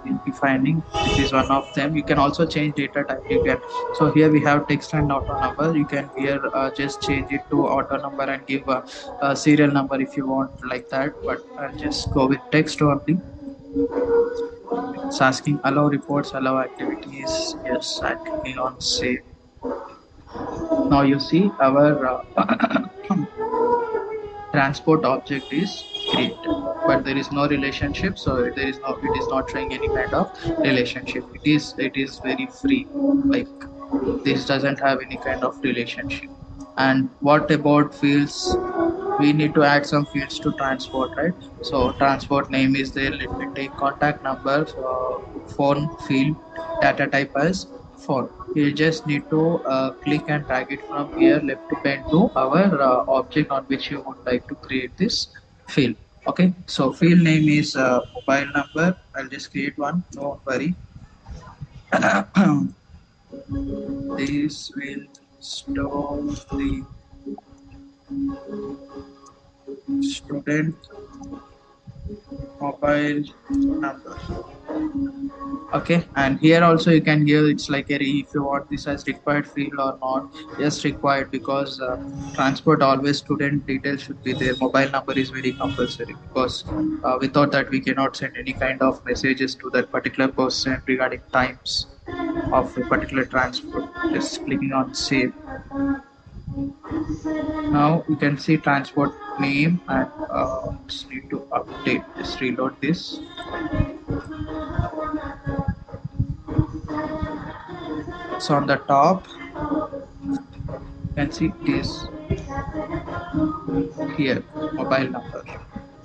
[SPEAKER 1] we'll be finding. This is one of them. You can also change data type. You can, so here we have text and auto number. You can here just change it to auto number and give a serial number if you want like that, but I'll just go with text only. It's asking allow reports, allow activities. Yes, I'm clicking on save. Now you see our transport object is created, but there is no relationship. So there is no, it is not showing any kind of relationship. It is very free, like this doesn't have any kind of relationship. And what about fields? We need to add some fields to transport, right? So transport name is there. Let me take contact number, phone field, data type as phone. You just need to click and drag it from here left to pen to our object on which you would like to create this field. Okay, so field name is mobile number. I'll just create one, don't worry. This will store the student mobile number. Okay, and here also you can give, it's like a if you want this as required field or not. Yes, required, because transport always student details should be there. Mobile number is very compulsory, because without that we cannot send any kind of messages to that particular person regarding times of a particular transport. Just clicking on save. Now you can see transport name and just need to update. Just reload this. So on the top, you can see this here mobile number.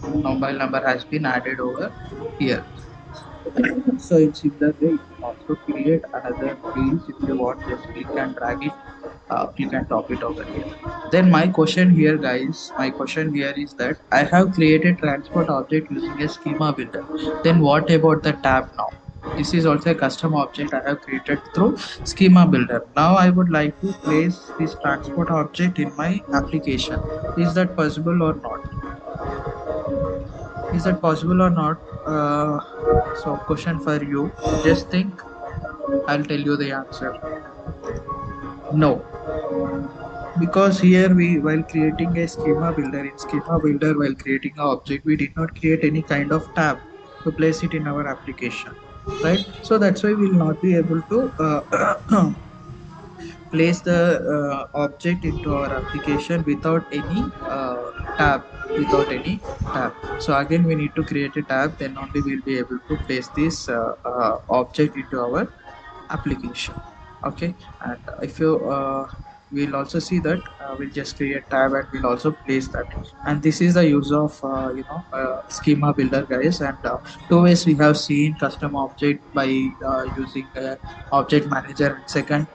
[SPEAKER 1] Mobile number has been added over here. So in similar way, you can also create another fields if you want. Just click and drag it. Click and drop it over here. Then my question here, guys, my question here is that I have created transport object using a schema builder. Then what about the tab now? This is also a custom object I have created through schema builder. Now I would like to place this transport object in my application. Is that possible or not? Is that possible or not? So question for you. Just think. I'll tell you the answer. No, because here we while creating a schema builder in schema builder while creating an object we did not create any kind of tab to place it in our application, right? So that's why we'll not be able to place the object into our application without any tab without any tab. So again we need to create a tab, then only we'll be able to place this object into our application. Okay, and if you we'll also see that we'll just create tab and we'll also place that. And this is the use of schema builder, guys. And two ways we have seen custom object by using object manager, and second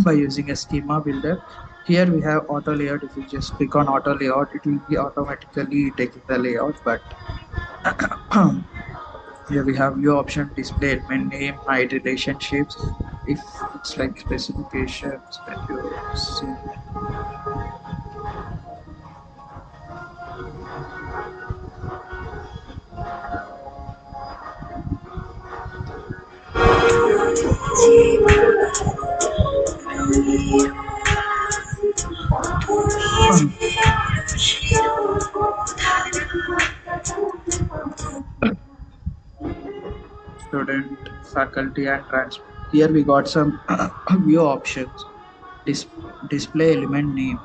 [SPEAKER 1] by using a schema builder. Here we have auto layout. If you just click on auto layout, it will be automatically taking the layout. But here we have view option, display element name, hide relationships. If it's like specifications, when you see student, faculty, and transport. Here we got some view options. Dis- Display element name.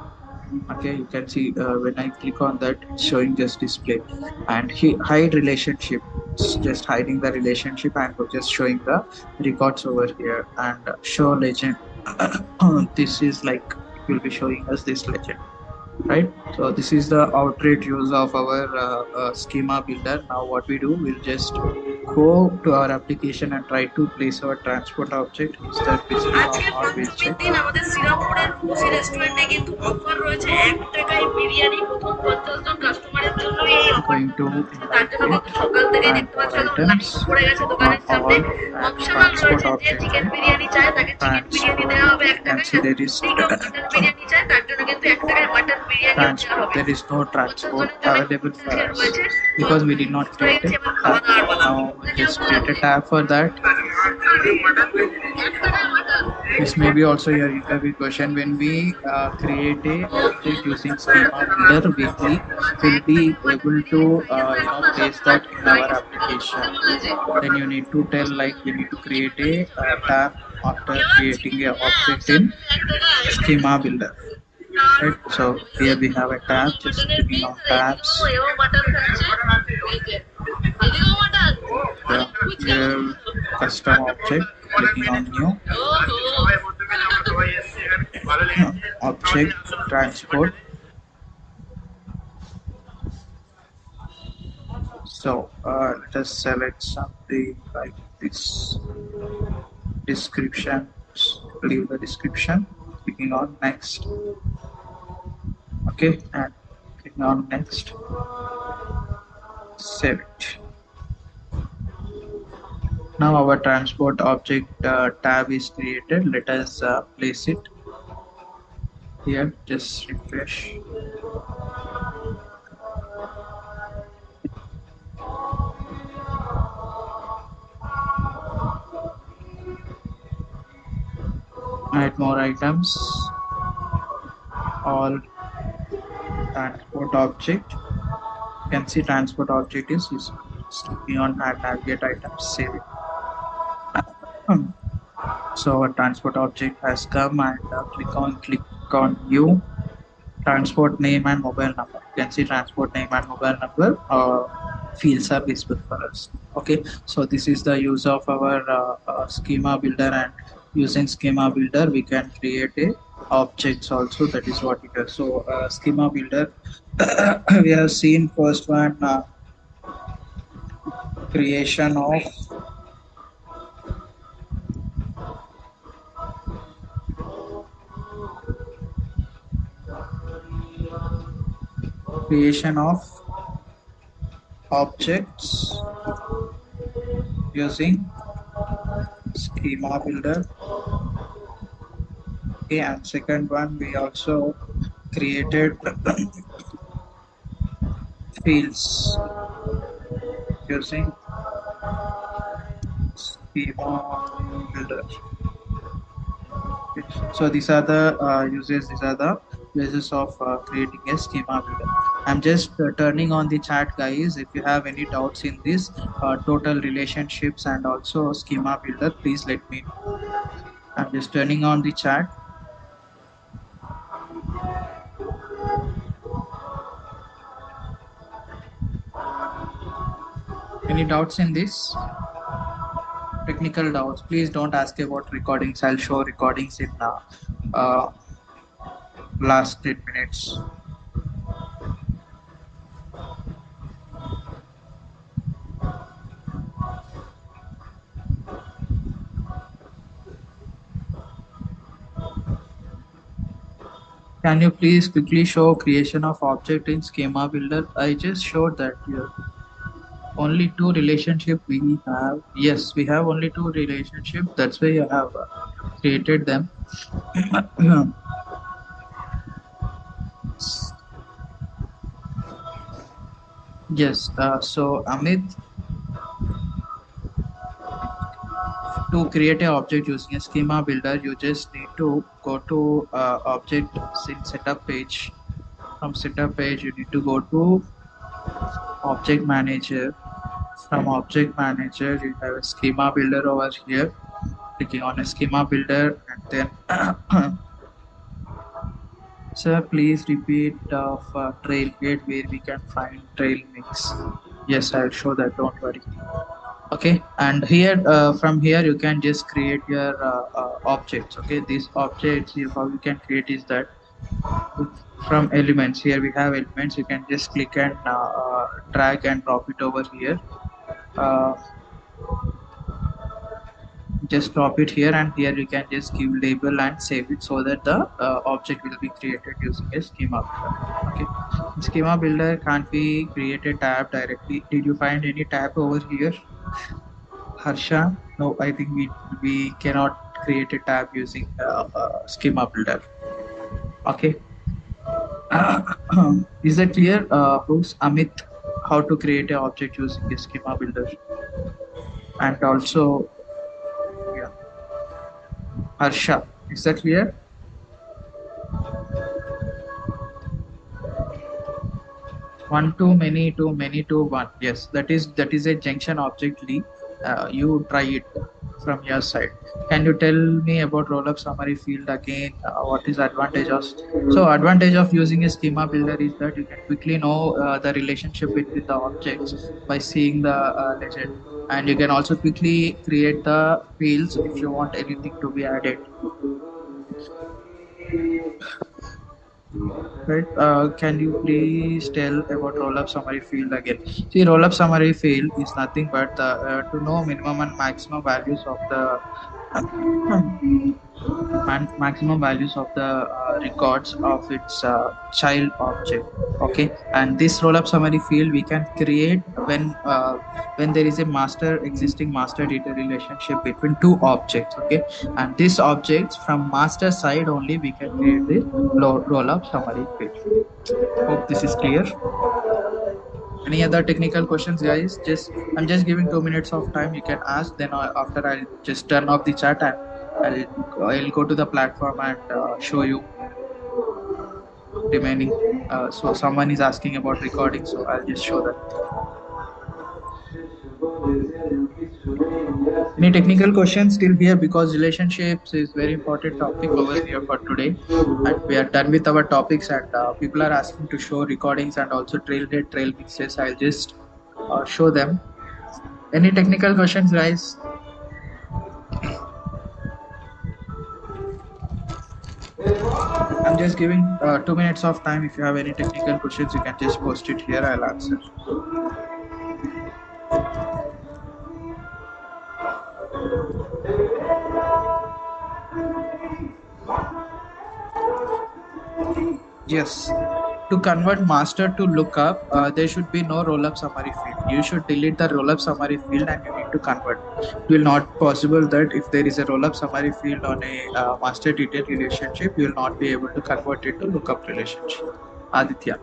[SPEAKER 1] Okay, you can see when I click on that, it's showing just display. And hide relationship. It's just hiding the relationship and just showing the records over here. And show legend. This is like it will be showing us this legend, right? So this is the outright use of our schema builder. Now what we do, we'll just go to our application and try to place our transport object. Is that visible or
[SPEAKER 4] আজকের
[SPEAKER 1] not? We'll
[SPEAKER 4] পঞ্চমীর
[SPEAKER 1] check.
[SPEAKER 4] দিন আমাদের শ্রীরামপুরের রুচি রেস্টুরেন্টে কিন্তু offer রয়েছে 1 টাকায় বিরিয়ানি প্রথম 50 জন কাস্টমারের জন্য এই অফার।
[SPEAKER 1] Going to
[SPEAKER 4] তার
[SPEAKER 1] invite
[SPEAKER 4] জন্য
[SPEAKER 1] it
[SPEAKER 4] কিন্তু সকাল থেকেই
[SPEAKER 1] and
[SPEAKER 4] দেখতে
[SPEAKER 1] more
[SPEAKER 4] পাচ্ছ একদম লাইন
[SPEAKER 1] items
[SPEAKER 4] পড়ে গেছে
[SPEAKER 1] are
[SPEAKER 4] দোকানের সামনে।
[SPEAKER 1] all and
[SPEAKER 4] অপশনাল
[SPEAKER 1] transport
[SPEAKER 4] রয়েছে যে
[SPEAKER 1] object,
[SPEAKER 4] চিকেন
[SPEAKER 1] right?
[SPEAKER 4] বিরিয়ানি চায় তাকে চিকেন বিরিয়ানি
[SPEAKER 1] Transport,
[SPEAKER 4] দেওয়া হবে
[SPEAKER 1] you
[SPEAKER 4] 1
[SPEAKER 1] can
[SPEAKER 4] টাকায়,
[SPEAKER 1] see
[SPEAKER 4] আর
[SPEAKER 1] there is
[SPEAKER 4] যদি কেউ মাটন বিরিয়ানি চায় তার জন্য কিন্তু 1 টাকায় মাটন বিরিয়ানিও দেওয়া
[SPEAKER 1] transport.
[SPEAKER 4] হবে।
[SPEAKER 1] There is no
[SPEAKER 4] 50
[SPEAKER 1] transport
[SPEAKER 4] জনের জন্য
[SPEAKER 1] available for
[SPEAKER 4] আজকে
[SPEAKER 1] us
[SPEAKER 4] রয়েছে।
[SPEAKER 1] because we did not
[SPEAKER 4] হয়ে
[SPEAKER 1] create
[SPEAKER 4] গেছে
[SPEAKER 1] a
[SPEAKER 4] এবার খাওয়া
[SPEAKER 1] tab.
[SPEAKER 4] দাওয়ার পালা।
[SPEAKER 1] Now we
[SPEAKER 4] কেউ
[SPEAKER 1] just
[SPEAKER 4] বলে
[SPEAKER 1] create a tab for that.
[SPEAKER 4] 1 টাকায় mutton.
[SPEAKER 1] This may be also your interview question. When we create a object using schema builder, will be able to place that in our application. Then you need to tell like we need to create a tab after creating a object in schema builder. Right. So here we have a tab. Just clicking on tabs. Yeah. Here custom object. Clicking on new. Object transport. So let us select something like this. Description. Leave the description. Clicking on next. Okay, and clicking on next. Save it. Now our transport object tab is created. Let us place it here. Just refresh. Add more items. All transport object. You can see transport object is useful. Just clicking on add navigate items. Save it. So our transport object has come, and click on new transport name and mobile number. You can see transport name and mobile number fields are visible for us. Okay, so this is the use of our schema builder, and using schema builder we can create a objects also. That is what it is. So schema builder, we have seen first one, creation of creation of objects using schema builder. Okay, and second one we also created fields using schema builder. Okay. So these are the uses. These are the uses of creating a schema builder. I'm just turning on the chat, guys. If you have any doubts in this total relationships and also schema builder, please let me know. I'm just turning on the chat. Any doubts in this? Technical doubts, please don't ask about recordings. I'll show recordings in uh, last 10 minutes. Can you please quickly show creation of object in schema builder? I just showed that here. Only two relationship we have. Yes, we have only two relationship. That's why I have created them. Yes. So Amit, to create an object using a schema builder, you just need to go to object in setup page. From setup page, you need to go to object manager. From object manager, you have a schema builder over here. Clicking on a schema builder, and then sir, please repeat of trail gate where we can find trail mix. Yes, I'll show that. Don't worry. Okay, and here from here you can just create your objects. Okay, these objects how you can create is that from elements. Here we have elements. You can just click and drag and drop it over here. Uh, just drop it here, and here you can just give label and save it so that the object will be created using a schema builder. Okay, schema builder can't be create a tab directly. Did you find any tab over here, Harsha? No, I think we cannot create a tab using schema builder. Okay. Is that clear? Who's Amit? How to create an object using a schema builder? And also, yeah, Harsha, is that clear? One to many to one. Yes, that is a junction object, Lee. You try it from your side. Can you tell me about roll-up summary field again? What is advantage of? So advantage of using a schema builder is that you can quickly know the relationship between the objects by seeing the legend, and you can also quickly create the fields if you want anything to be added. Right. Can you please tell about roll-up summary field again? See, roll-up summary field is nothing but to know minimum and maximum values of the maximum values of the records of its child object. Okay, and this roll-up summary field we can create when there is a master existing master data relationship between two objects. Okay, and these objects from master side only we can create the roll-up summary field. Hope this is clear. Any other technical questions, guys? I'm just giving 2 minutes of time. You can ask. Then after I'll just turn off the chat, and I'll go to the platform and show you remaining. So someone is asking about recording, so I'll just show that. Any technical questions still here, because relationships is very important topic over here for today, and we are done with our topics. And people are asking to show recordings and also trail date, trail mixes. I'll just show them. Any technical questions, guys? I'm just giving 2 minutes of time. If you have any technical questions, you can just post it here. I'll answer. Yes. To convert master to lookup, there should be no rollup summary field. You should delete the rollup summary field and you need to convert. It will not possible that if there is a rollup summary field on a master detail relationship, you will not be able to convert it to lookup relationship. Aditya.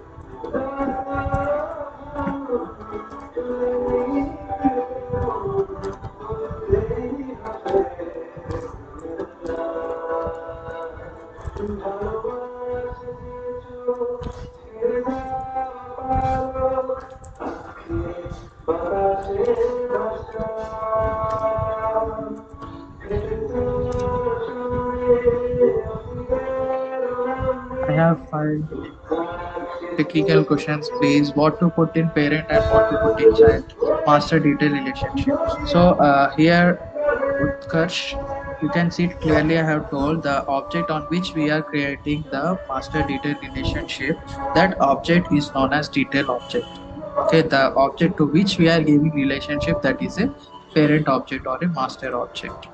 [SPEAKER 1] I have five technical questions, please. What to put in parent and what to put in child master detail relationship. So here, Utkarsh, you can see it clearly. I have told the object on which we are creating the master detail relationship. That object is known as detail object. Okay, the object to which we are giving relationship, that is a parent object or a master object.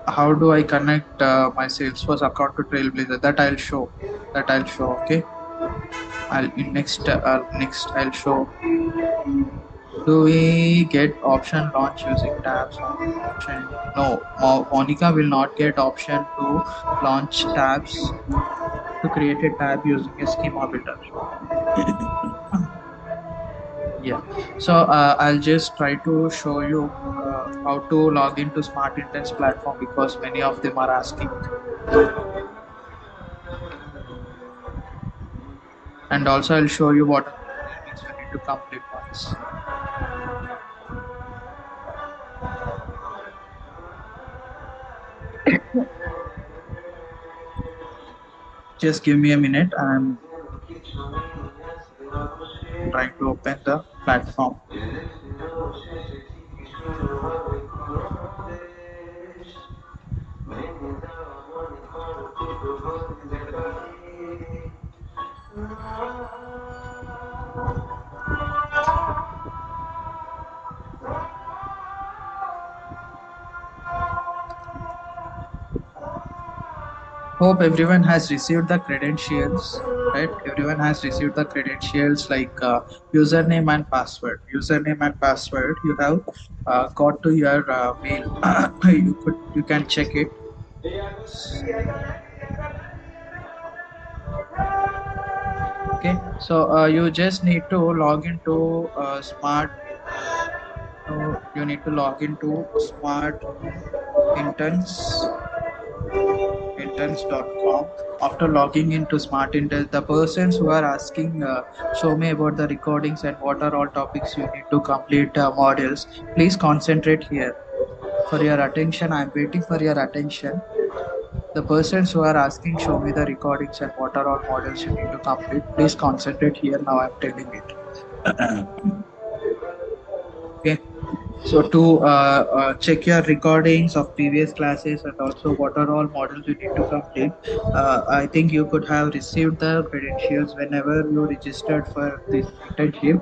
[SPEAKER 1] How do I connect my Salesforce account to Trailblazer? That I'll show. That I'll show. Okay. I'll in next I'll show. Do we get option launch using tabs on option? No, Monica will not get option to launch tabs to create a tab using a schema builder. Yeah. So I'll just try to show you how to log into Smart Intents platform, because many of them are asking. And also I'll show you what are the trainings you need to complete once. Just give me a minute. I'm trying to open the platform. Hope everyone has received the credentials, right? Everyone has received the credentials like username and password. Username and password you have got to your mail. You can check it. Okay, so you just need to log into smart. You need to log into smart interns interns.com. After logging into smart interns, the persons who are asking show me about the recordings and what are all topics you need to complete modules, please concentrate here. For your attention, I'm waiting for your attention. The persons who are asking show me the recordings and what are all modules you need to complete, please concentrate here. Now I'm telling it. Okay. So to check your recordings of previous classes and also what are all models you need to complete, I think you could have received the credentials whenever you registered for this internship.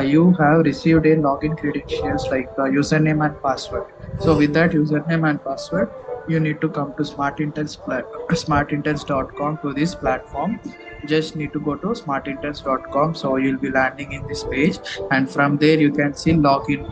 [SPEAKER 1] You have received a login credentials like username and password. So with that username and password, you need to come to smartinterns.com to this platform. Just need to go to smartinterns.com. So you'll be landing in this page, and from there you can see login